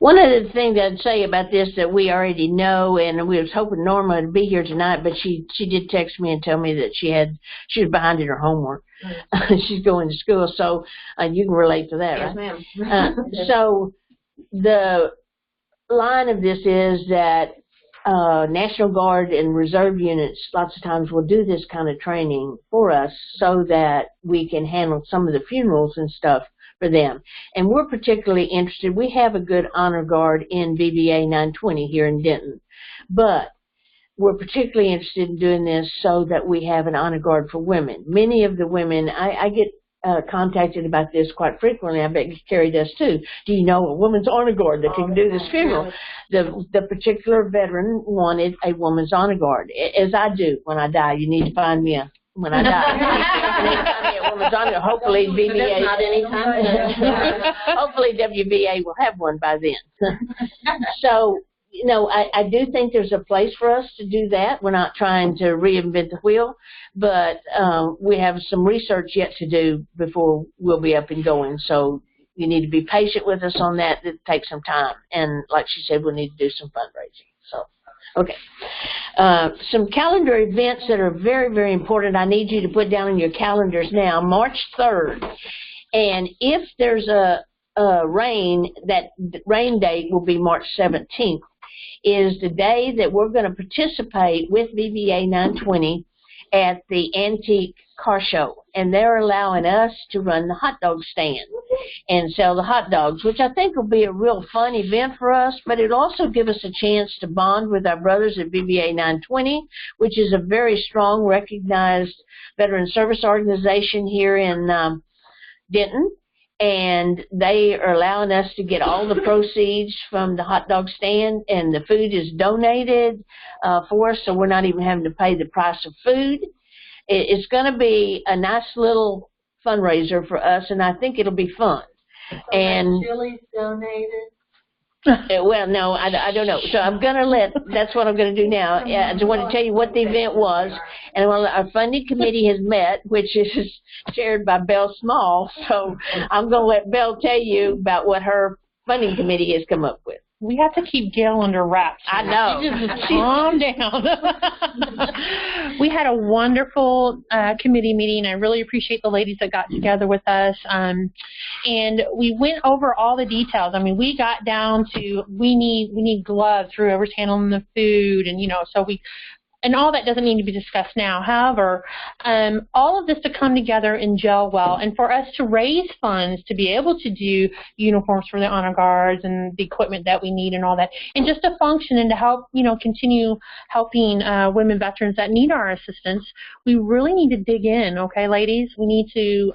One of the things I'd say about this that we already know, and we was hoping Norma would be here tonight, but she did text me and tell me that she was behind in her homework. Mm-hmm. She's going to school, so you can relate to that, yes, right? Yes, ma'am. So the line of this is that National Guard and Reserve units lots of times will do this kind of training for us so that we can handle some of the funerals and stuff for them. And we're particularly interested. We have a good Honor Guard in WVA 920 here in Denton, but we're particularly interested in doing this so that we have an Honor Guard for women. Many of the women, I get contacted about this quite frequently. I bet Carrie does too. Do you know a woman's Honor Guard that can do this funeral? The particular veteran wanted a woman's Honor Guard, as I do when I die. You need to find me when I die. You need to find me a woman's Honor Guard. Hopefully WVA. Not anytime. Hopefully WVA will have one by then. So, you know, I do think there's a place for us to do that. We're not trying to reinvent the wheel, but we have some research yet to do before we'll be up and going. So you need to be patient with us on that. It takes some time. And like she said, we need to do some fundraising. So, okay. Some calendar events that are very, very important. I need you to put down in your calendars now, March 3rd. And if there's a rain, that rain date will be March 17th. Is the day that we're going to participate with WVA 920 at the Antique Car Show. And they're allowing us to run the hot dog stand and sell the hot dogs, which I think will be a real fun event for us, but it'll also give us a chance to bond with our brothers at WVA 920, which is a very strong, recognized veteran service organization here in Denton. and they are allowing us to get all the proceeds from the hot dog stand, and the food is donated for us, so we're not even having to pay the price of food. It's going to be a nice little fundraiser for us, and I think it'll be fun. And Chili's donated. well, no, I don't know. So I'm going to that's what I'm going to do now. I just want to tell you what the event was. And our funding committee has met, which is chaired by Belle Small. So I'm going to let Belle tell you about what her funding committee has come up with. We have to keep Gail under wraps. I know. Just calm down. We had a wonderful committee meeting. I really appreciate the ladies that got together with us. And we went over all the details. I mean, we got down to we need gloves for whoever's handling the food, and so and all that doesn't need to be discussed now. However, all of this to come together and gel well, and for us to raise funds to be able to do uniforms for the honor guards and the equipment that we need and all that, and just to function and to help, continue helping women veterans that need our assistance, we really need to dig in, okay, ladies? We need to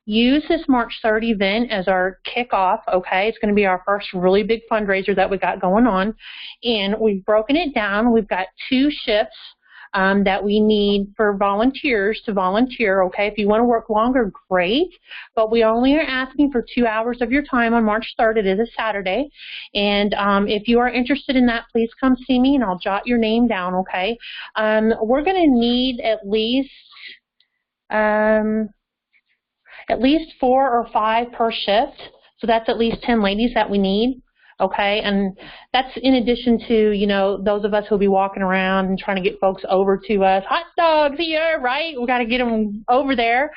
use this March 3rd event as our kickoff, okay? It's going to be our first really big fundraiser that we got going on. And we've broken it down. We've got 2 shifts that we need for volunteers to volunteer, okay? If you want to work longer, great. But we only are asking for 2 hours of your time on March 3rd. It is a Saturday. And if you are interested in that, please come see me and I'll jot your name down, okay? We're going to need at least 4 or 5 per shift. So that's at least 10 ladies that we need, okay? And that's in addition to, those of us who'll be walking around and trying to get folks over to us. Hot dogs here, right? We got to get them over there.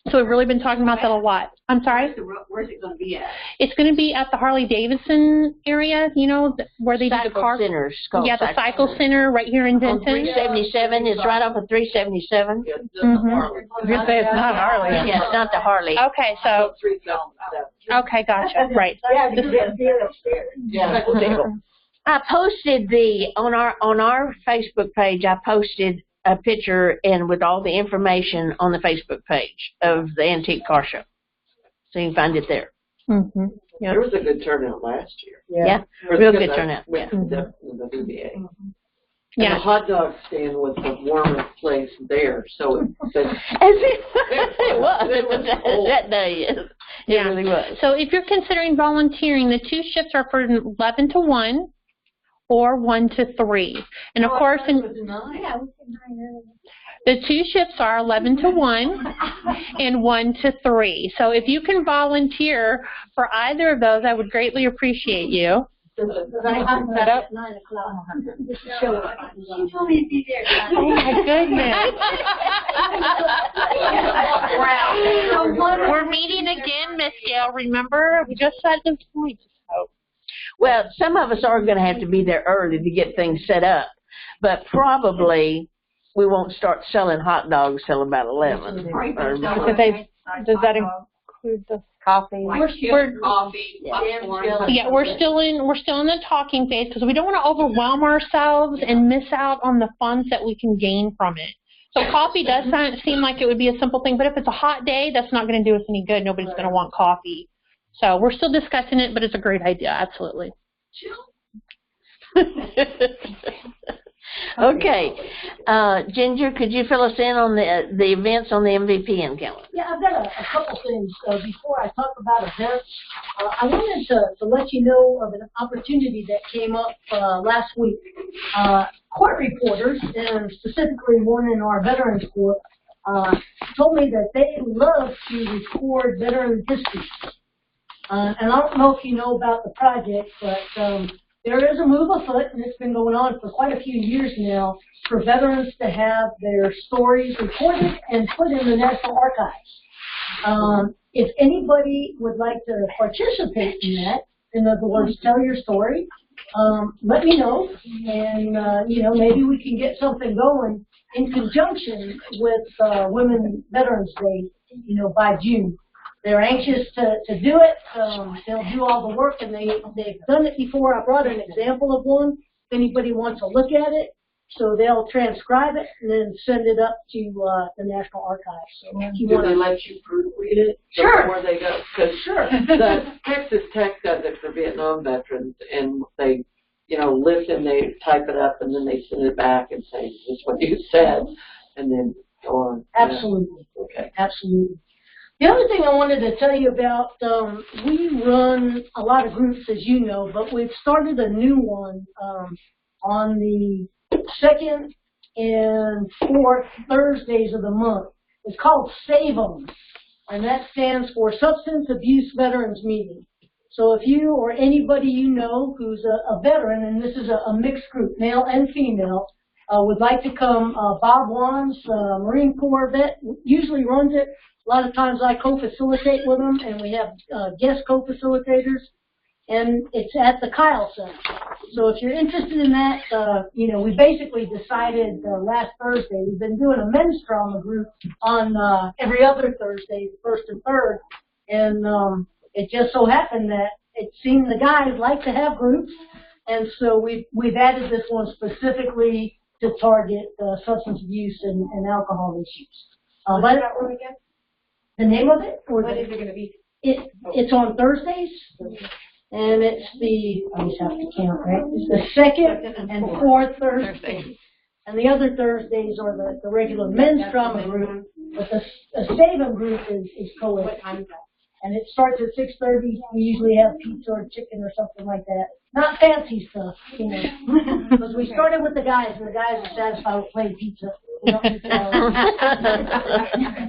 So we've really been talking about that a lot. I'm sorry? Where's it going to be at? It's going to be at the Harley-Davidson area, where they do the car. Center. Yeah, the Cycle Center right here in Denton. 377. It's right off of 377. You're saying it's not Harley. Yeah, it's not the Harley. Okay, so. Okay, gotcha. Right. Yeah. I posted on our Facebook page. I posted a picture and with all the information on the Facebook page of the antique car show, so you can find it there. Mm-hmm. Yep. There was a good turnout last year. Yeah, real good turnout. Yeah, the WVA. And Yeah. the hot dog stand was the warmest place there, so it was that day. It really was. So if you're considering volunteering, the 2 shifts are from 11 to 1 or 1 to 3. And of course, the 2 shifts are 11 to 1 and 1 to 3. So if you can volunteer for either of those, I would greatly appreciate you. I have that up at 9 o'clock. Oh my goodness. We're meeting again, Miss Gail. Remember, we just said this point. Well, some of us are going to have to be there early to get things set up, but probably we won't start selling hot dogs till about 11. Does that include the coffee? Coffee. Yeah, we're still in the talking phase because we don't want to overwhelm ourselves and miss out on the funds that we can gain from it. So coffee does seem like it would be a simple thing, but if it's a hot day, that's not going to do us any good. Nobody's going to want coffee. So we're still discussing it, but it's a great idea, absolutely. Okay. Ginger, could you fill us in on the events on the MVPN calendar? Yeah, I've got a couple things. Before I talk about events, I wanted to let you know of an opportunity that came up last week. Court reporters, and specifically one in our Veterans Court, told me that they love to record veteran history. And I don't know if you know about the project, but there is a move afoot, and it's been going on for quite a few years now, for veterans to have their stories recorded and put in the National Archives. If anybody would like to participate in that, in other words, tell your story, let me know, and maybe we can get something going in conjunction with Women Veterans Day, by June. They're anxious to do it. They'll do all the work, and they've done it before. I brought an example of one. If anybody wants to look at it, So they'll transcribe it and then send it up to the National Archives. So if you Do want they to, let you proofread it Sure. before they go? Because the Texas Tech does it for Vietnam veterans, and they, listen, they type it up, and then they send it back and say, "This is what you said," and then go on. absolutely, Yeah. Okay. absolutely. The other thing I wanted to tell you about, we run a lot of groups, as you know, but we've started a new one on the 2nd and 4th Thursdays of the month. It's called Save 'em, and that stands for Substance Abuse Veterans Meeting. So if you or anybody you know who's a veteran, and this is a mixed group, male and female, would like to come, Bob Wands, Marine Corps vet, usually runs it. A lot of times I co-facilitate with them, and we have guest co-facilitators, and it's at the Kyle Center. So if you're interested in that, we basically decided last Thursday, we've been doing a men's trauma group on every other Thursday, 1st and 3rd, and it just so happened that it seemed the guys like to have groups, and so we've added this one specifically to target substance abuse and alcohol issues. What's that one again? The name of it? Or What is it going to be? It's on Thursdays, and it's I just have to count, right? It's the 2nd and 4th Thursdays. And the other Thursdays are the regular men's trauma group, but the Save 'em group is co-ed. What time is that? And it starts at 6:30. We usually have pizza or chicken or something like that. Not fancy stuff, because we started with the guys, and the guys are satisfied with plain pizza. We don't need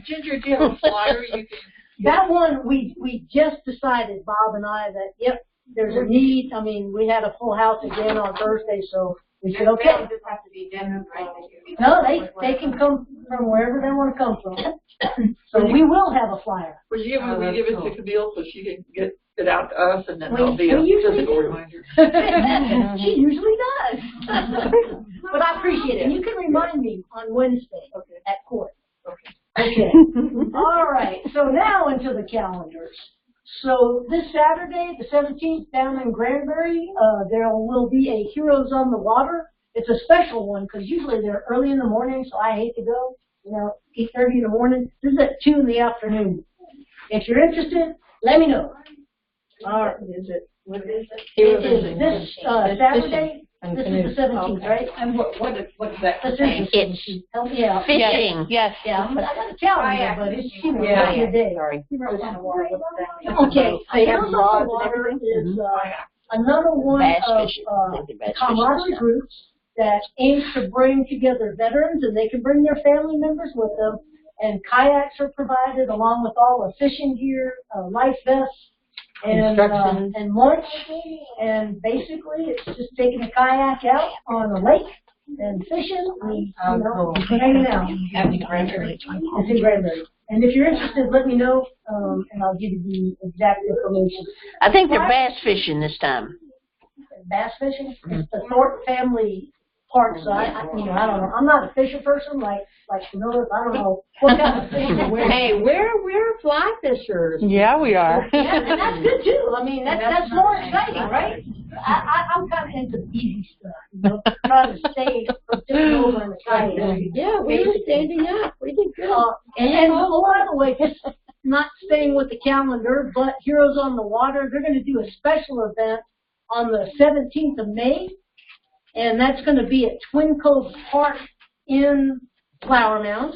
Ginger, do you have a flyer you can? That one, we just decided, Bob and I, that, yep, there's a need. I mean, we had a full house again on Thursday, so we said, okay. They just have to be Denton, right? No, they can come from wherever they want to come from. So we will have a flyer. Presumably we give it to Camille so she can get it out to us, and then We- there'll be a we usually physical do. reminder. She usually does. But I appreciate it. And you can remind me on Wednesday at court. Okay. All right. So now into the calendars. So this Saturday, the 17th, down in Granbury, there will be a Heroes on the Water. It's a special one because usually they're early in the morning, so I hate to go. 8:30 in the morning. This is at 2 in the afternoon. If you're interested, let me know. All right. What is it? It is this Saturday. This is the 17th, right? And what's that? That's interesting. Help me out. Fishing. Yes. Yeah, I got a calendar, but it's Yeah. your day. Sorry. Okay, They have Heroes on rods the and Water everything? is another one Bass of fishing. Bass camaraderie fishing. groups that aims to bring together veterans, and they can bring their family members with them. And kayaks are provided along with all the fishing gear, life vests, and lunch. And basically, it's just taking a kayak out on a lake and fishing, hanging out. That's in Granbury. It's in Granbury. And if you're interested, let me know, and I'll give you the exact information. I think they're bass fishing this time. Bass fishing, it's the Thorpe family park, so I don't know. I'm not a fisher person like Camilla. I don't know what kind of fish they're wearing. Hey, we're fly fishers. Yeah, we are. Yeah, and that's good too. I mean, that's more exciting, right? I'm kind of into easy stuff, trying to stay from tipping over in the kayak. Yeah, we were standing up. We did good. And by the way, just not staying with the calendar, but Heroes on the Water, they're going to do a special event on the 17th of May, and that's going to be at Twin Cove Park in Flower Mound,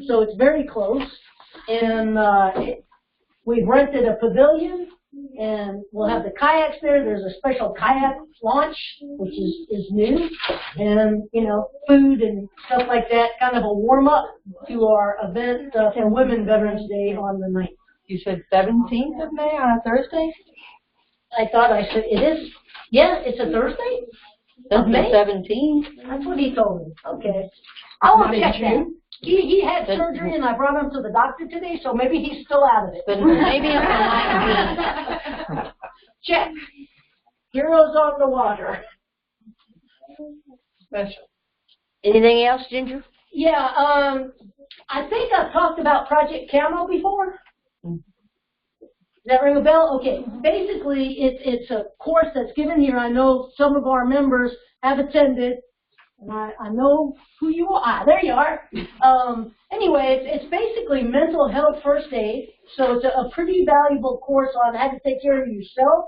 so it's very close. And we've rented a pavilion, and we'll have the kayaks there. There's a special kayak launch, which is new, and food and stuff like that, kind of a warm up to our event for Women Veterans Day on the 9th. You said 17th of May on a Thursday? I thought I said it is. Yeah, it's a Thursday. That's the May? 17th. That's what he told me. Okay. I'll check that. He had surgery, and I brought him to the doctor today, so maybe he's still out of it. But maybe it's the 19th. Check. Heroes on the Water. Special. Anything else, Ginger? Yeah, I think I've talked about Project Camo before. Does that ring a bell? Okay. Basically, it's a course that's given here. I know some of our members have attended. and I know who you are. Ah, there you are. Anyway, it's basically mental health first aid. So it's a pretty valuable course on how to take care of yourself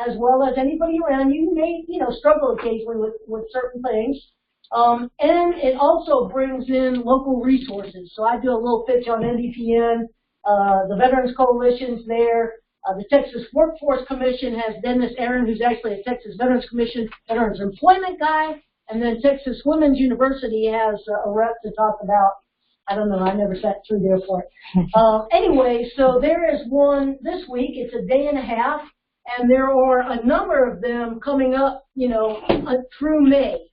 as well as anybody around you who may, struggle occasionally with certain things. And it also brings in local resources. So I do a little pitch on NDPN, the Veterans Coalition's there. The Texas Workforce Commission has Dennis Aaron, who's actually a Texas Veterans Commission Veterans Employment guy. And then Texas Women's University has a rep to talk about, I don't know, I never sat through there for it. Anyway, so there is one this week. It's a day and a half. And there are a number of them coming up, through May.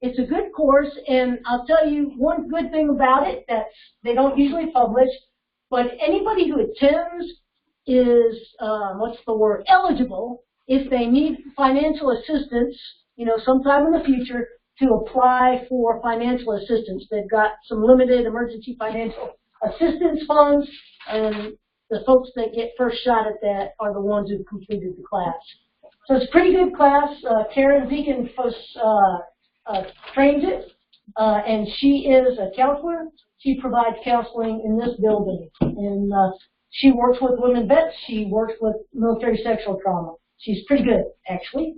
It's a good course, and I'll tell you one good thing about it that they don't usually publish, but anybody who attends is, eligible if they need financial assistance, sometime in the future to apply for financial assistance. They've got some limited emergency financial assistance funds, and the folks that get first shot at that are the ones who completed the class. So it's a pretty good class. Karen Deacon trains it, and she is a counselor. She provides counseling in this building, and she works with women vets. She works with military sexual trauma. She's pretty good, actually.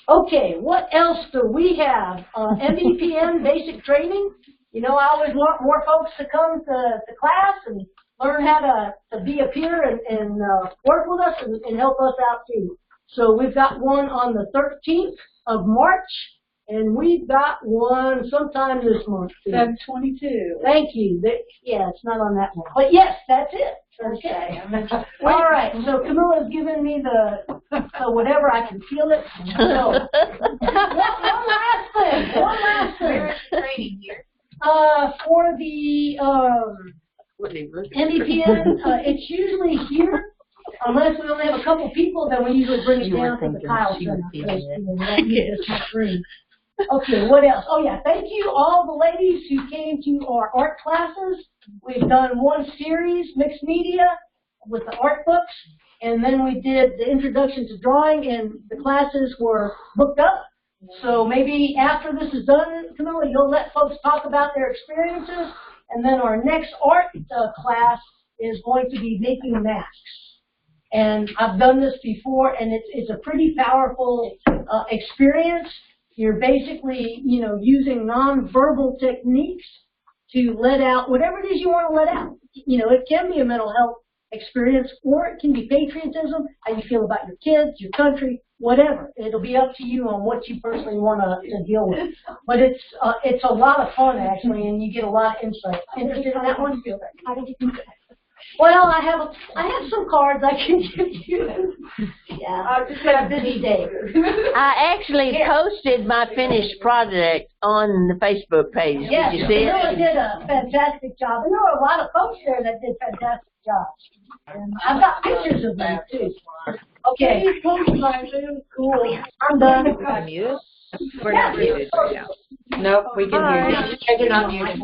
Okay, what else do we have? MVPN basic training. I always want more folks to come to class and learn how to be a peer and work with us and help us out too. So we've got one on the 13th of March, and we've got one sometime this month. 7/22. Thank you. Yeah, it's not on that one. But yes, that's it. Okay. All right. So Camilla's given me the whatever. I can feel it. So one last thing. Where is the training here? For the NDPN, it's usually here. Unless we only have a couple people, then we usually bring it down to the Kyle Center. Okay, what else? Oh yeah, thank you all the ladies who came to our art classes. We've done one series, mixed media, with the art books, and then we did the introduction to drawing, and the classes were booked up. So maybe after this is done, Camilla, you'll let folks talk about their experiences, and then our next art class is going to be making masks. And I've done this before, and it's a pretty powerful experience. You're basically, using nonverbal techniques to let out whatever it is you want to let out. It can be a mental health experience, or it can be patriotism, how you feel about your kids, your country, whatever. It'll be up to you on what you personally want to deal with. But it's a lot of fun, actually, and you get a lot of insight. Interested in that one? How did you do that? Well, I have some cards I can give you. Yeah, I've just got a busy day. I actually posted my finished project on the Facebook page. Yes, did you see it? Camilla did a fantastic job. And there were a lot of folks there that did fantastic jobs. And I've got pictures of them, too. Okay. Cool. I'm done. We're not muted right now. Nope, we can hear you. You're not muted.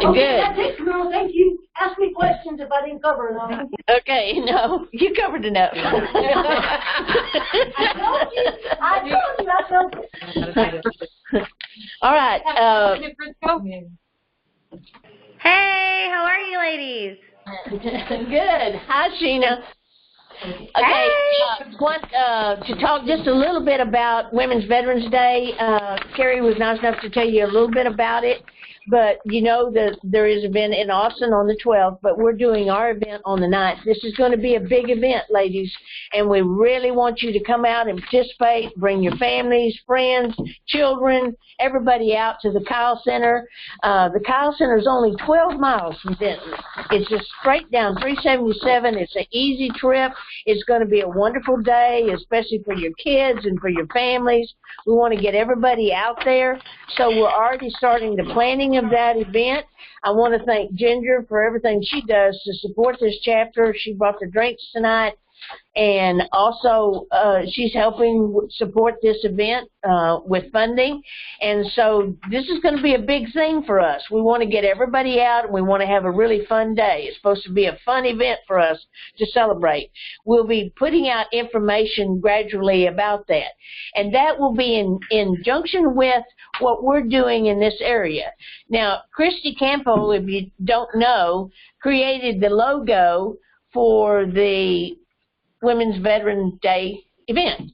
Okay, that's it, Camilla. Thank you. Ask me questions if I didn't cover them. Okay, no, you covered enough. I told you. All right. Hey, how are you ladies? Good. Hi, Sheena. Okay, want to talk just a little bit about Women's Veterans Day. Carrie was nice enough to tell you a little bit about it. But you know that there is an event in Austin on the 12th, but we're doing our event on the 9th. This is going to be a big event, ladies, and we really want you to come out and participate. Bring your families, friends, children, everybody out to the Kyle Center. The Kyle Center is only 12 miles from Denton. It's just straight down 377. It's an easy trip. It's going to be a wonderful day, especially for your kids and for your families. We want to get everybody out there, so we're already starting the planning of that event. I want to thank Ginger for everything she does to support this chapter. She brought the drinks tonight. And also, she's helping support this event with funding. And so this is going to be a big thing for us. We want to get everybody out, and we want to have a really fun day. It's supposed to be a fun event for us to celebrate. We'll be putting out information gradually about that. And that will be in conjunction with what we're doing in this area. Now, Christy Campo, if you don't know, created the logo for the Women's Veterans Day event.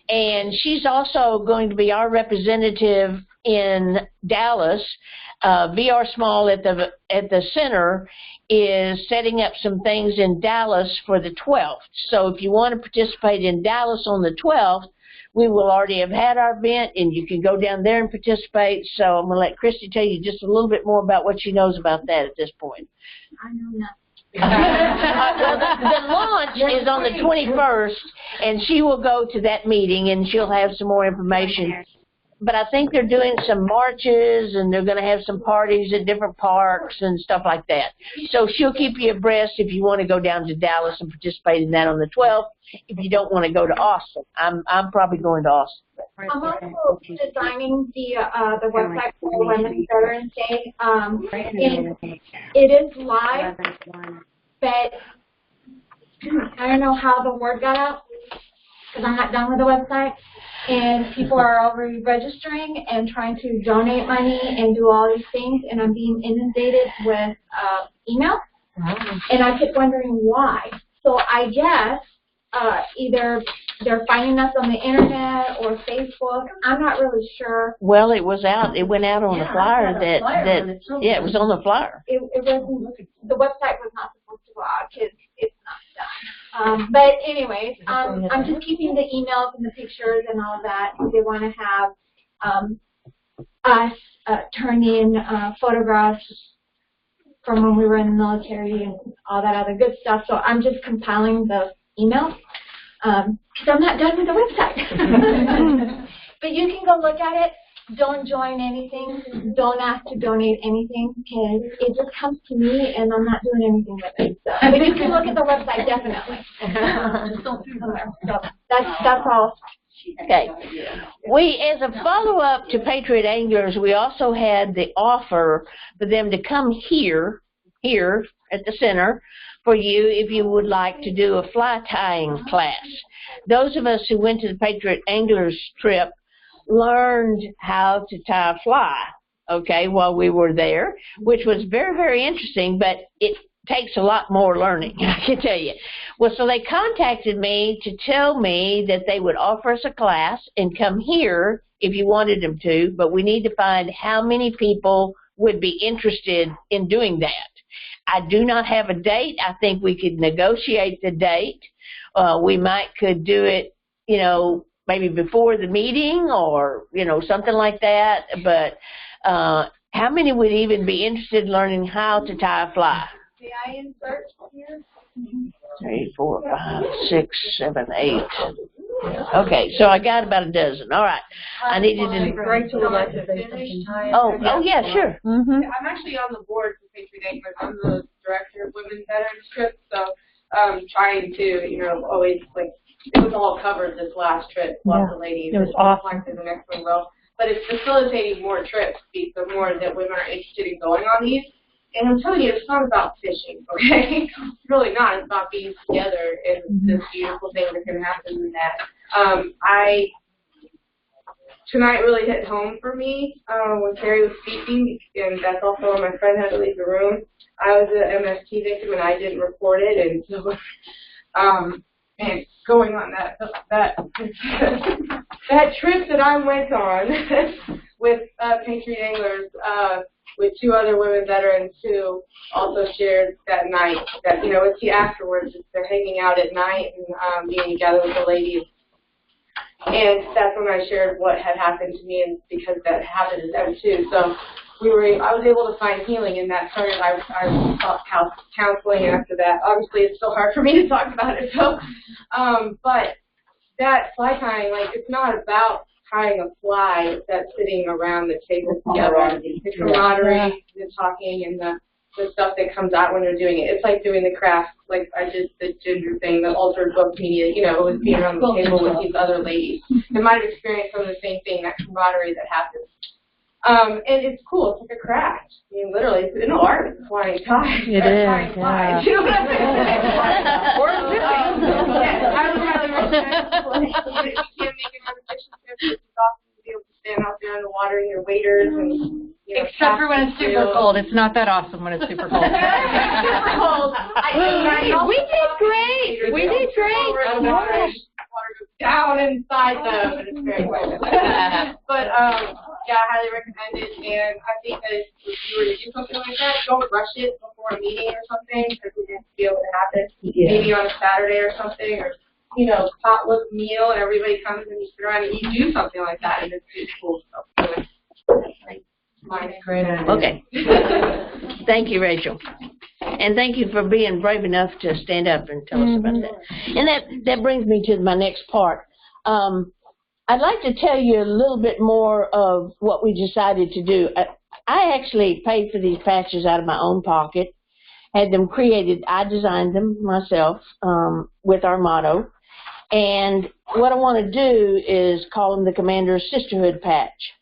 And she's also going to be our representative in Dallas. VR Small at the center is setting up some things in Dallas for the 12th. So if you want to participate in Dallas on the 12th, we will already have had our event, and you can go down there and participate. So I'm going to let Christy tell you just a little bit more about what she knows about that at this point. I know nothing. Well, the launch is on the 21st, and she will go to that meeting, and she'll have some more information. But I think they're doing some marches, and they're going to have some parties at different parks and stuff like that. So she'll keep you abreast if you want to go down to Dallas and participate in that on the 12th. If you don't want to go to Austin, I'm probably going to Austin. I'm also designing the website for Women's Veterans Day. It is live, but I don't know how the word got out because I'm not done with the website. And people are already registering and trying to donate money and do all these things, and I'm being inundated with email. And I kept wondering why. So I guess either they're finding us on the internet or Facebook. I'm not really sure. Well, it was out. It went out on the flyer yeah, it was on the flyer. It wasn't. The website was not supposed to go out because it's not done. But anyways, I'm just keeping the emails and the pictures and all of that. They want to have us turn in photographs from when we were in the military and all that other good stuff. So I'm just compiling the emails because I'm not done with the website. But you can go look at it. Don't join anything. Don't ask to donate anything because it just comes to me and I'm not doing anything with it. So, but you can look at the website definitely. So that's all. Okay. We, as a follow-up to Patriot Anglers, we also had the offer for them to come here at the center for you if you would like to do a fly tying class. Those of us who went to the Patriot Anglers trip learned how to tie a fly, okay, while we were there, which was very, very interesting, but it takes a lot more learning, I can tell you. Well, so they contacted me to tell me that they would offer us a class and come here if you wanted them to, but we need to find how many people would be interested in doing that. I do not have a date. I think we could negotiate the date. We could do it, maybe before the meeting or, something like that. But how many would even be interested in learning how to tie a fly? May I insert here? 3, 4, 5, 6, 7, 8. Okay, so I got about a dozen. All right. I needed to. Rachel would like to say something. Oh, yeah, sure. Mm-hmm. I'm actually on the board for Patriot Anglers. I'm the director of Women's Veterans Trip, so trying to, always it was all covered this last trip. Lots of ladies. It was awesome. The next one will. But it's facilitating more trips, the more that women are interested in going on these. And I'm telling you, it's not about fishing, okay? It's really not. It's about being together and this beautiful thing that can happen in that. Tonight really hit home for me when Carrie was speaking, and that's also when my friend had to leave the room. I was an MST victim, and I didn't report it, and so and going on that trip that I went on with Patriot Anglers, with 2 other women veterans who also shared that night that, it's the afterwards. They're hanging out at night and being together with the ladies. And that's when I shared what had happened to me, and because that happened to them too. So I was able to find healing, and that started, I sought counseling after that. Obviously, it's still hard for me to talk about it. So, but that fly tying, it's not about tying a fly that's sitting around the table together. The camaraderie, the talking, and the stuff that comes out when you're doing it. It's like doing the craft, like I did the ginger thing, the altered book media, you know, it was being around the table with these other ladies. They might have experienced some of the same thing, that camaraderie that happens. And it's cool. It's like a craft. I mean, literally, it's an art. It's flying ties. It is, yeah. You know what I'm saying? Or yes, I would highly recommend it. You can't make it on a fishing trip. It's awesome to be able to stand out there in the water and your waders and, you know, except for when it's super cold. It's not that awesome when it's super cold. Super cold. We did great. We did great. Water goes down inside them, and it's very cold. But yeah, I highly recommend it. And I think that if you were to do something like that, don't rush it before a meeting or something, because it needs to be able to happen. Yeah. Maybe on a Saturday or something, or you know, potluck meal, and everybody comes and you sit around and you do something like that, and it's cool stuff. So, mine's great. Okay. Thank you, Rachel. And thank you for being brave enough to stand up and tell us about that. And that brings me to my next part. I'd like to tell you a little bit more of what we decided to do. I actually paid for these patches out of my own pocket, had them created. I designed them myself with our motto. And what I want to do is call them the Commander's Sisterhood Patch.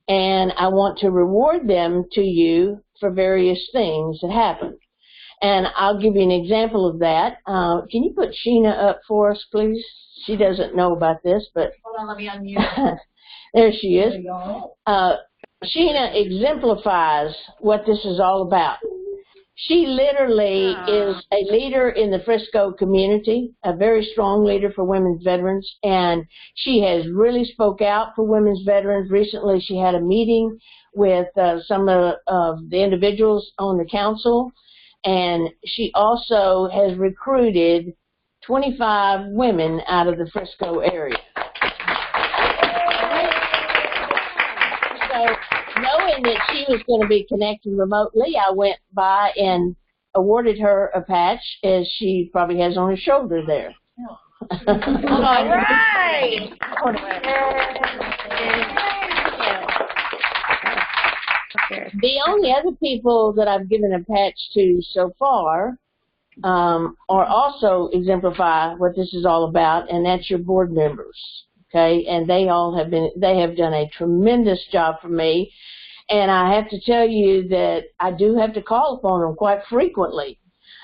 And I want to reward them to you for various things that happen. And I'll give you an example of that. Can you put Sheena up for us, please? She doesn't know about this, but... Hold on, let me unmute. There she is. Sheena exemplifies what this is all about. She literally is a leader in the Frisco community, a very strong leader for women's veterans, and she has really spoke out for women's veterans. Recently, she had a meeting with some of the individuals on the council, and she also has recruited 25 women out of the Frisco area. So, knowing that she was going to be connecting remotely, I went by and awarded her a patch, as she probably has on her shoulder there. All right. The only other people that I've given a patch to so far are also exemplify what this is all about, and that's your board members. Okay, and they have done a tremendous job for me, and I have to tell you that I do have to call upon them quite frequently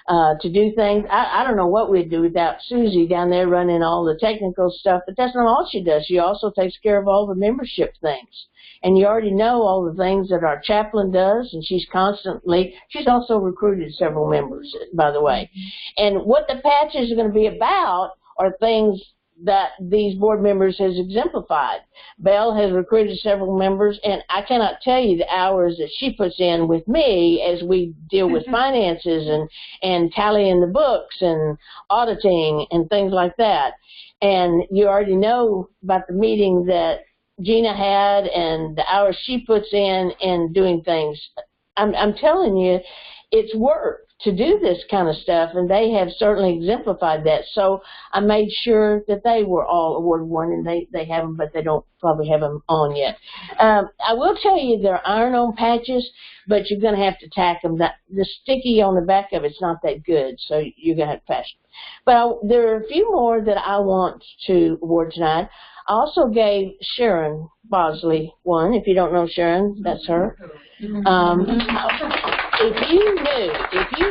to do things. I don't know what we'd do without Susie down there running all the technical stuff, but that's not all she does. She also takes care of all the membership things. And you already know all the things that our chaplain does, and she's also recruited several members, by the way. And what the patches are going to be about are things that these board members has exemplified. Belle has recruited several members, and I cannot tell you the hours that she puts in with me as we deal with finances and tallying the books and auditing and things like that. And you already know about the meeting that Gina had and the hours she puts in doing things. I'm telling you, it's work to do this kind of stuff, and they have certainly exemplified that. So I made sure that they were all awarded one, and they have them, but they don't probably have them on yet. I will tell you they're iron-on patches, but you're going to have to tack them. The sticky on the back of it's not that good, so you're going to have to patch them. But there are a few more that I want to award tonight. I also gave Sharon Bosley one. If you don't know Sharon, that's her. If you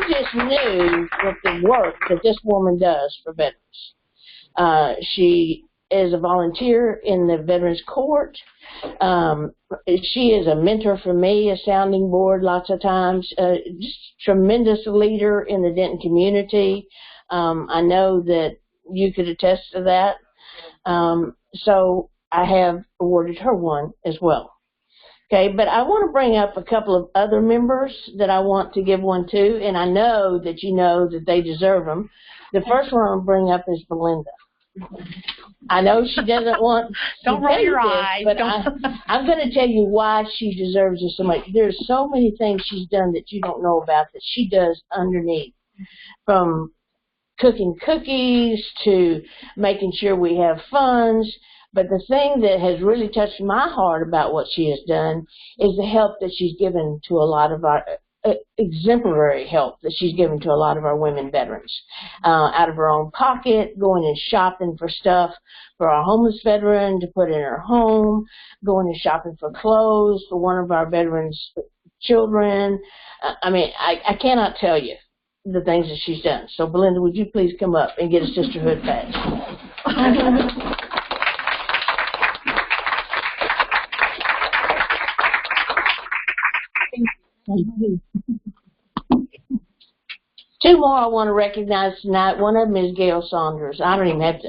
just knew what the work that this woman does for veterans. She is a volunteer in the Veterans Court. She is a mentor for me, a sounding board lots of times. Just tremendous leader in the Denton community. I know that you could attest to that. So I have awarded her one as well. Okay, but I want to bring up a couple of other members that I want to give one to, and I know that you know that they deserve them. The first one I'll bring up is Belinda. I know she doesn't want Don't roll your eyes. But I'm going to tell you why she deserves it so much. There's so many things she's done that you don't know about that she does underneath, from cooking cookies to making sure we have funds. But the thing that has really touched my heart about what she has done is the help that she's given to a lot of exemplary help that she's given to a lot of our women veterans. Out of her own pocket, going and shopping for stuff for our homeless veteran to put in her home, going and shopping for clothes for one of our veterans' children. I cannot tell you the things that she's done. So, Belinda, would you please come up and get a sisterhood patch? Thank you. Two more I want to recognize tonight. One of them is Gail Saunders. I don't have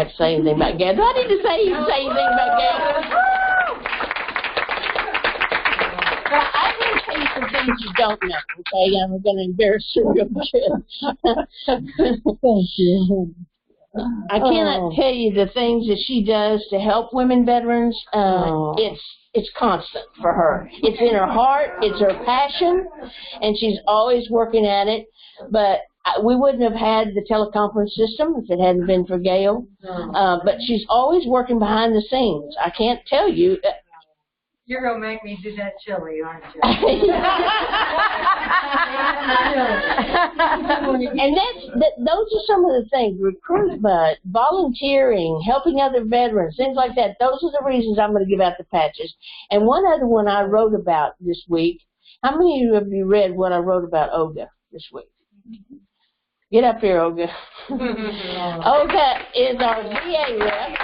to say anything about Gail. Do I need to say anything about Gail? Well, I'm going to tell you some things you don't know, okay? I'm going to embarrass you real good. Thank you. I cannot tell you the things that she does to help women veterans. It's constant for her. It's in her heart. It's her passion, and she's always working at it. But we wouldn't have had the teleconference system if it hadn't been for Gail. But she's always working behind the scenes. I can't tell you. You're going to make me do that chili, aren't you? And those are some of the things: recruitment, volunteering, helping other veterans, things like that. Those are the reasons I'm going to give out the patches. And one other one I wrote about this week. How many of you read what I wrote about Olga this week? Get up here, Olga. Olga is our VA rep.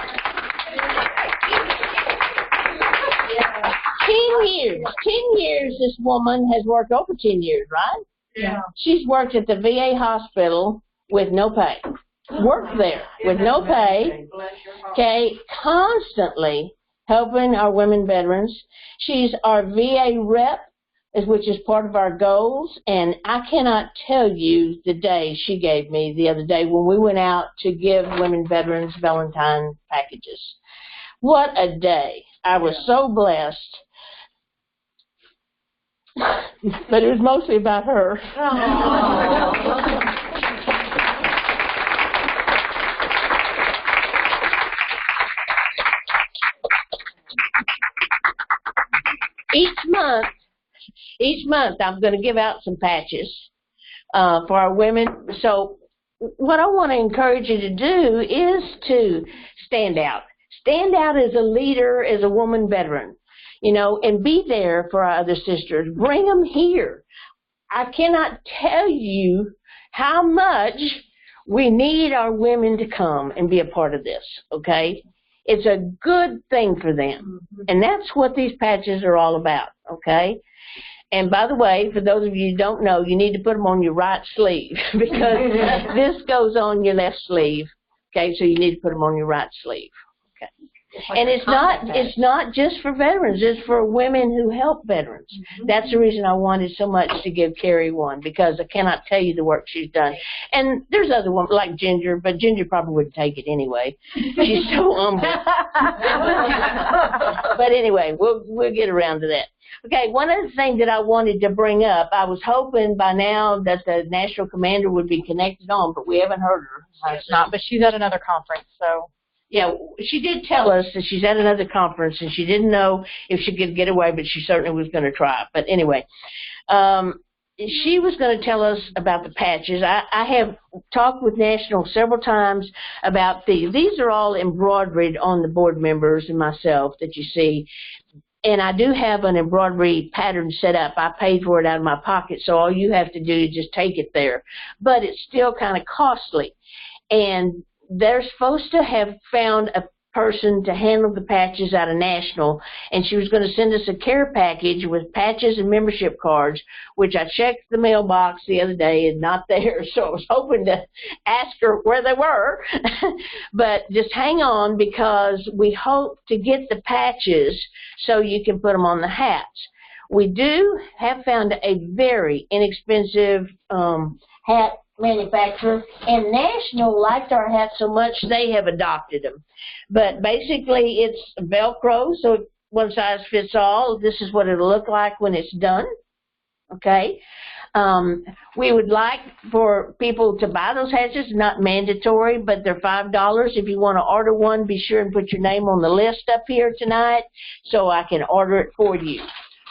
10 years this woman has worked, over 10 years, right? Yeah. She's worked at the VA hospital with no pay. Worked there with no pay. Okay, constantly helping our women veterans. She's our VA rep, which is part of our goals, and I cannot tell you the day she gave me the other day when we went out to give women veterans Valentine packages. What a day. I was so blessed. But it was mostly about her. Each month I'm going to give out some patches for our women. So what I want to encourage you to do is to stand out. Stand out as a leader, as a woman veteran, and be there for our other sisters. Bring them here. I cannot tell you how much we need our women to come and be a part of this, okay? It's a good thing for them. And that's what these patches are all about, okay? And by the way, for those of you who don't know, you need to put them on your right sleeve because this goes on your left sleeve, okay? So you need to put them on your right sleeve. And it's not just for veterans. It's for women who help veterans. That's the reason I wanted so much to give Carrie one, because I cannot tell you the work she's done. And there's other ones like Ginger, but Ginger probably wouldn't take it anyway. She's so humble. But anyway, we'll get around to that. Okay, one other thing that I wanted to bring up, I was hoping by now that the national commander would be connected on, but we haven't heard her. She's not, but she's at another conference, so. Yeah, she did tell us that she's at another conference and she didn't know if she could get away, but she certainly was going to try. But anyway, she was going to tell us about the patches. I have talked with National several times about these. These are all embroidered on the board members and myself that you see. And I do have an embroidery pattern set up. I paid for it out of my pocket, so all you have to do is just take it there. But it's still kind of costly. And they're supposed to have found a person to handle the patches out of National, and she was going to send us a care package with patches and membership cards, which I checked the mailbox the other day and not there, so I was hoping to ask her where they were. But just hang on, because we hope to get the patches so you can put them on the hats. We do have found a very inexpensive hat manufacturer, and National liked our hats so much they have adopted them. But basically it's Velcro, so one size fits all. This is what it'll look like when it's done. Okay. We would like for people to buy those hats. It's not mandatory, but they're $5. If you want to order one, be sure and put your name on the list up here tonight so I can order it for you.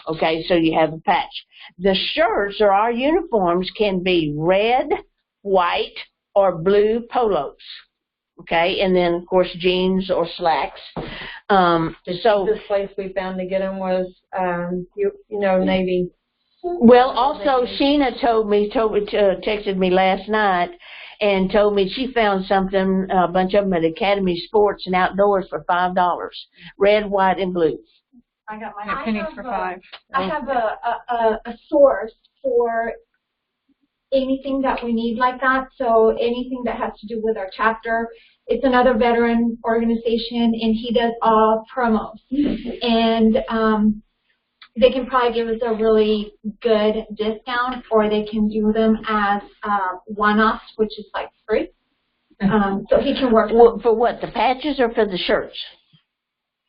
Okay, so you have a patch. The shirts or our uniforms can be red, white, or blue polos. Okay, and then of course jeans or slacks. This place we found to get them was, navy. Well, also Sheena texted me last night and told me she found something, a bunch of them at Academy Sports and Outdoors for $5, red, white, and blue. I got mine at pennies for $5. I have a source for anything that we need like that. So anything that has to do with our chapter. It's another veteran organization, and he does all promos. And they can probably give us a really good discount, or they can do them as one-offs, which is like free. So he can work for what? The patches or for the shirts?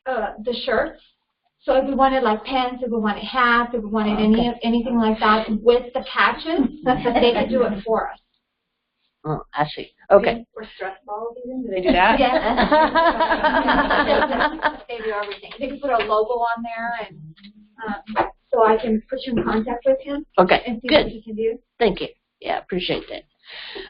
The shirts. So if we wanted like pants, if we wanted hats, if we wanted anything like that with the patches, they could do it for us. Oh, I see. Okay. Or stress balls even. Do they do that? Yes. They do everything. They can put a logo on there, and so I can put you in contact with him. Okay. And see Good. what he can do. Thank you. Yeah, appreciate that.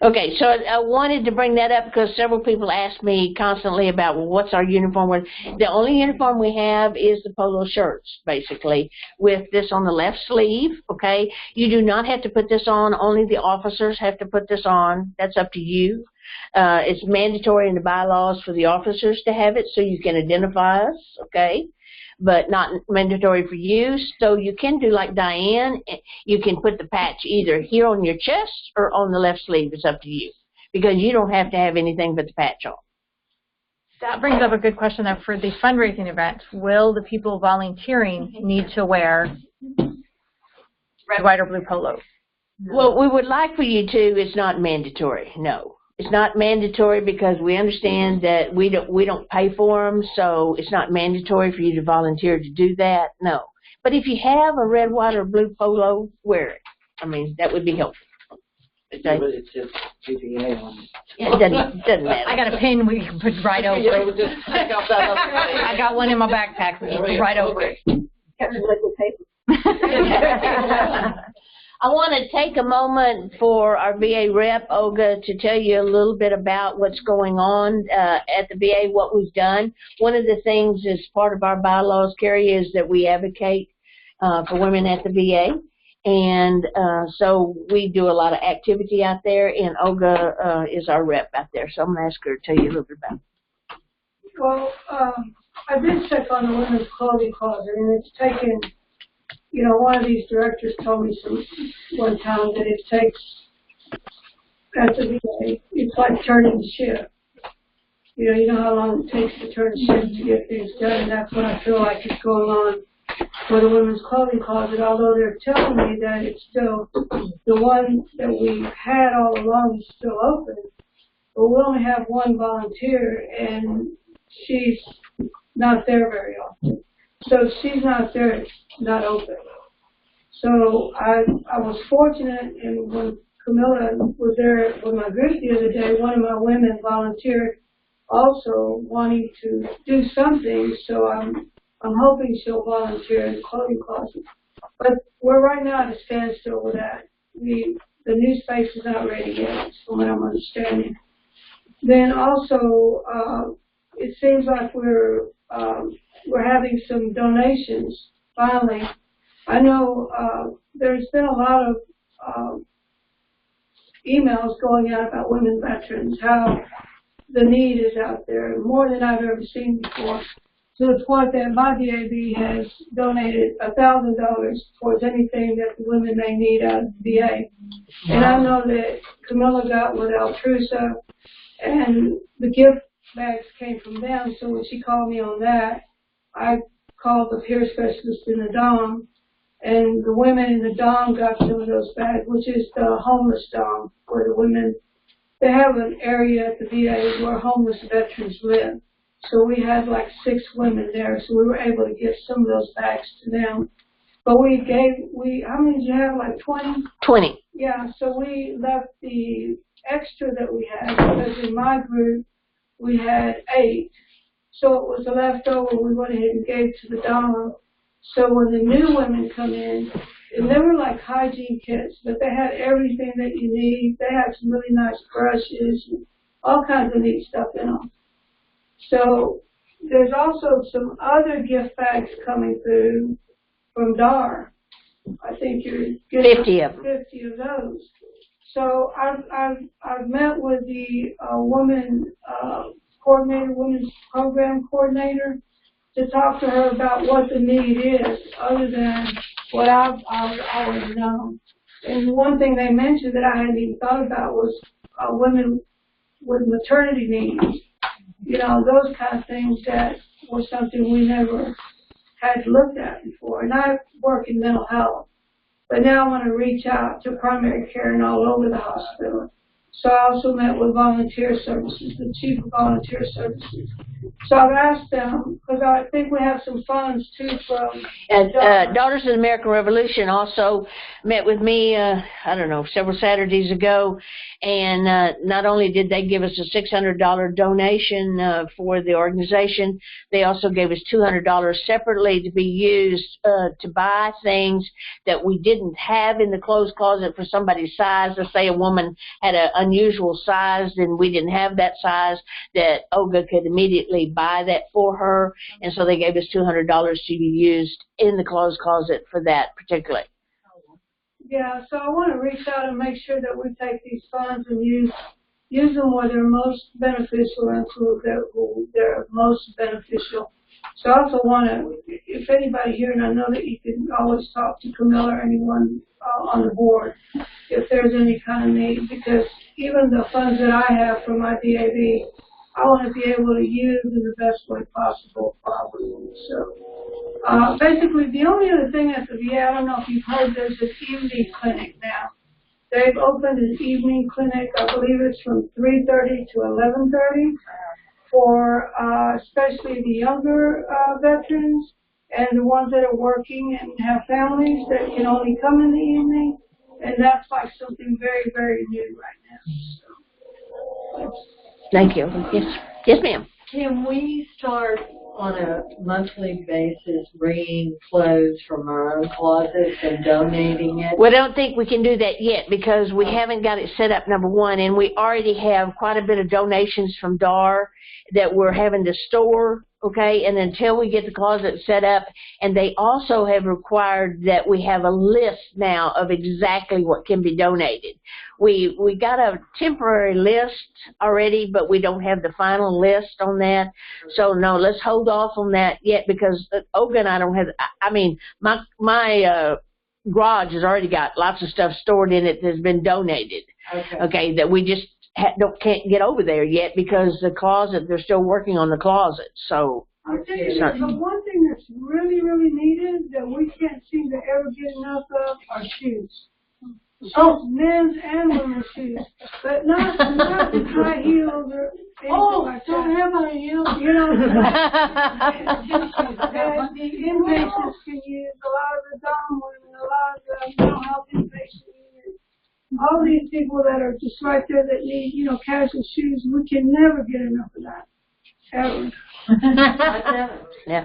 Okay, so I wanted to bring that up because several people ask me constantly about, well, what's our uniform? The only uniform we have is the polo shirts, basically, with this on the left sleeve, okay? You do not have to put this on. Only the officers have to put this on. That's up to you. It's mandatory in the bylaws for the officers to have it so you can identify us, okay? But not mandatory for you. So you can do like Diane. You can put the patch either here on your chest or on the left sleeve. It's up to you because you don't have to have anything but the patch on. That brings up a good question, though. For the fundraising event, will the people volunteering need to wear red, white, or blue polo? Well, we would like for you to. It's not mandatory. No. It's not mandatory because we understand that we don't pay for them, so it's not mandatory for you to volunteer to do that. No, but if you have a red, white, or blue polo, wear it. I mean, that would be helpful. Okay. But it's just WVA on it. Yeah, it doesn't matter. I got a pin we can put right over it. I got one in my backpack. We can put right over it. Got some liquid paper. I want to take a moment for our VA rep, Olga, to tell you a little bit about what's going on at the VA, what we've done. One of the things as part of our bylaws, Carrie, is that we advocate for women at the VA. And so we do a lot of activity out there, and Olga is our rep out there. So I'm going to ask her to tell you a little bit about it. Well, I did check on the women's clothing closet, and it's taken, one of these directors told me one time that it takes, at the VA, it's like turning the ship. You know how long it takes to turn the ship to get things done, and that's what I feel like is going on for the women's clothing closet, although they're telling me that it's still, the one that we had all along is still open. But we only have one volunteer, and she's not there very often. So if she's not there, it's not open. So I was fortunate, and when Camilla was there with my group the other day, one of my women volunteered also wanting to do something, so I'm hoping she'll volunteer in the clothing closet. But we're right now at a standstill with that. The new space is not ready yet, from what I'm understanding. Then also, it seems like we're having some donations finally. I know there's been a lot of emails going out about women veterans, how the need is out there, more than I've ever seen before, to the point that my VAB has donated $1,000 towards anything that the women may need out of the VA. And I know that Camilla got with Altrusa, and the gift bags came from them, so when she called me on that, I called the peer specialist in the DOM, and the women in the DOM got some of those bags, which is the homeless DOM, where the women, they have an area at the VA where homeless veterans live. So we had like 6 women there, so we were able to give some of those bags to them. But how many did you have, like 20? 20. Yeah, so we left the extra that we had, because in my group, we had 8. So it was a leftover we went ahead and gave to the DOM. So when the new women come in, and they were like hygiene kits, but they had everything that you need. They had some really nice brushes and all kinds of neat stuff in them. So there's also some other gift bags coming through from DAR. I think you're getting 50 of them. 50 of those. So I've met with the women's program coordinator, to talk to her about what the need is, other than what I've always known. And one thing they mentioned that I hadn't even thought about was women with maternity needs. You know, those kind of things that was something we never had looked at before. And I work in mental health, but now I want to reach out to primary care and all over the hospital. So I also met with volunteer services, the chief of volunteer services. So I've asked them, because I think we have some funds too from... And Daughters of the American Revolution also met with me, I don't know, several Saturdays ago, and not only did they give us a $600 donation for the organization, they also gave us $200 separately to be used to buy things that we didn't have in the clothes closet for somebody's size. Let's say a woman had an unusual size and we didn't have that size, that Olga could immediately buy that for her, and so they gave us $200 to be used in the clothes closet for that particularly. Yeah, so I want to reach out and make sure that we take these funds and use them where they're most beneficial and who they're most beneficial. So I also want to, if anybody here, and I know that you can always talk to Camilla or anyone on the board if there's any kind of need, because even the funds that I have from my DAV, I want to be able to use in the best way possible, probably. So basically, the only other thing at the VA, I don't know if you've heard, there's an evening clinic now. They've opened an evening clinic. I believe it's from 3:30 to 11:30 for especially the younger veterans and the ones that are working and have families that can only come in the evening. And that's like something very, very new right now. So. Thank you. Yes, ma'am. Can we start on a monthly basis bringing clothes from our own closets and donating it? We don't think we can do that yet because we haven't got it set up, number one, and we already have quite a bit of donations from DAR that we're having to store, okay, and until we get the closet set up, and they also have required that we have a list now of exactly what can be donated. We got a temporary list already, but we don't have the final list on that. So no, let's hold off on that yet because Olga and I don't have, I mean, my garage has already got lots of stuff stored in it that's been donated. Okay, that we just can't get over there yet because the closet, they're still working on the closet. So. I think the one thing that's really, really needed that we can't seem to ever get enough of are shoes. Men's and women's shoes, but not the high heels or anything like that. Don't have high heels. You know, that the inpatients can use, a lot of the dom women, a lot of the mental health inpatient units. All these people that are just right there that need, you know, casual shoes, we can never get enough of that. Ever. Yeah.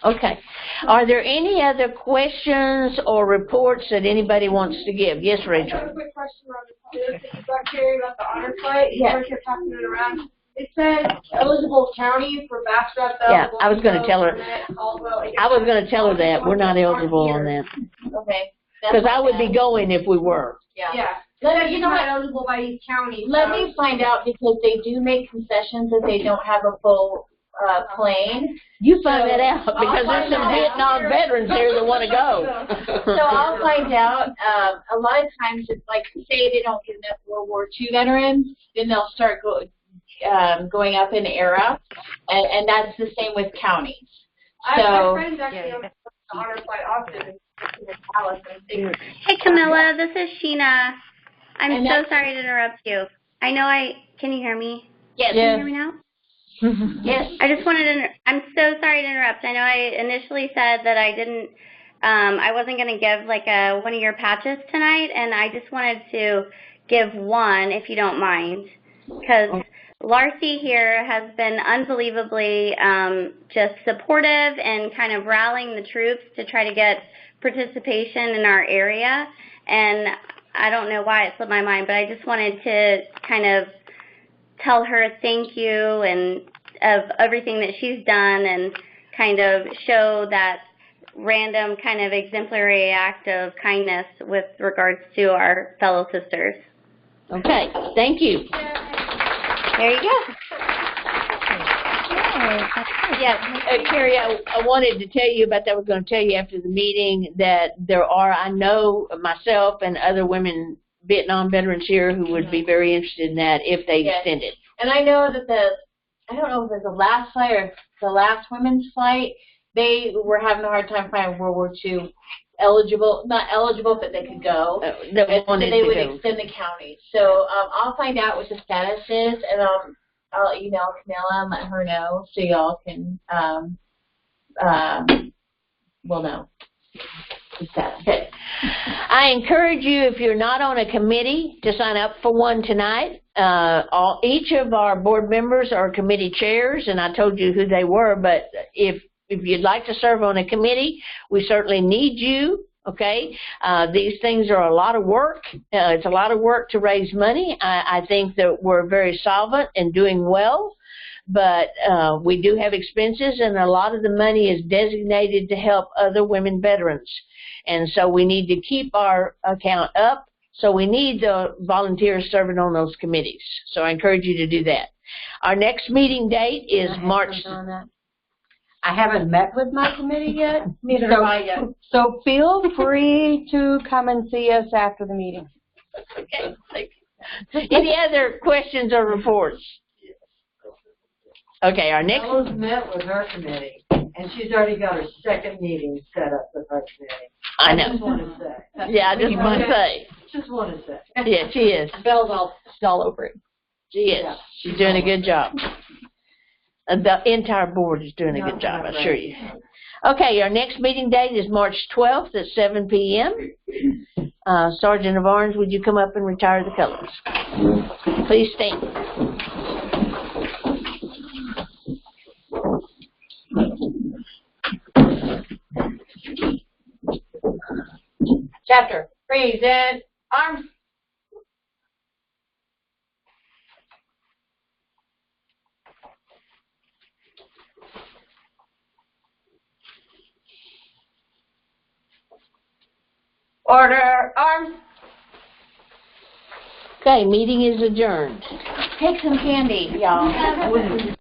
Okay. Are there any other questions or reports that anybody wants to give? Yes, Rachel. I have a quick question on this. This is about Carrie about the honor flight. Yeah. You kept passing it around. It said eligible counties for backstrap. Yeah, I was going to tell her. I was going to tell her that we're not eligible on that. Okay. Because I would be going if we were. Yeah. You know what? Eligible by each county. Let me find out because they do make concessions if they don't have a full plane. You find that out because there's some Vietnam veterans here that want to go. So I'll find out. A lot of times it's like, say they don't get enough World War II veterans, then they'll start going up in era, and that's the same with counties. My friend's actually on the honor flight often. Hey Camilla, this is Sheena. I'm so sorry to interrupt you. I know can you hear me? Yes. Can you hear me now? Yes. I just wanted I'm so sorry to interrupt. I know I initially said that I wasn't going to give like one of your patches tonight, and I just wanted to give one if you don't mind. Because Larcy here has been unbelievably just supportive and kind of rallying the troops to try to get participation in our area. And I don't know why it slipped my mind, but I just wanted to kind of tell her thank you and of everything that she's done and kind of show that random kind of exemplary act of kindness with regards to our fellow sisters. Okay, thank you. There you go. Yeah, Carrie, I wanted to tell you about that. I was going to tell you after the meeting that there are, I know myself and other women Vietnam veterans here who would be very interested in that if they extend it. And I know that I don't know if it was the last flight or the last women's flight, they were having a hard time finding World War II not eligible, but they could go. So they would extend the county. So I'll find out what the status is, and I'll email Camilla and let her know so y'all can, we'll know the status. Okay. I encourage you, if you're not on a committee, to sign up for one tonight. Each of our board members are committee chairs, and I told you who they were, but if you'd like to serve on a committee, we certainly need you, okay? These things are a lot of work. It's a lot of work to raise money. I think that we're very solvent and doing well, but we do have expenses, and a lot of the money is designated to help other women veterans. And so we need to keep our account up, so we need the volunteers serving on those committees. So I encourage you to do that. Our next meeting date is March... I haven't met with my committee yet. Neither have I yet. So feel free to come and see us after the meeting. Okay. Any other questions or reports? Okay, our next... Rose met with her committee, and she's already got her second meeting set up with her committee. I know. I just want to say. Yeah, I just want to say. Just want to say. Yeah, she is. Belle's all over it. She is. Yeah. She's doing a good job. The entire board is doing a good job, I assure you. Okay, our next meeting date is March 12th at 7 p.m. Sergeant of Arms, would you come up and retire the colors? Please stand. Chapter, present, arms. Order, arms. Okay, meeting is adjourned. Take some candy, y'all.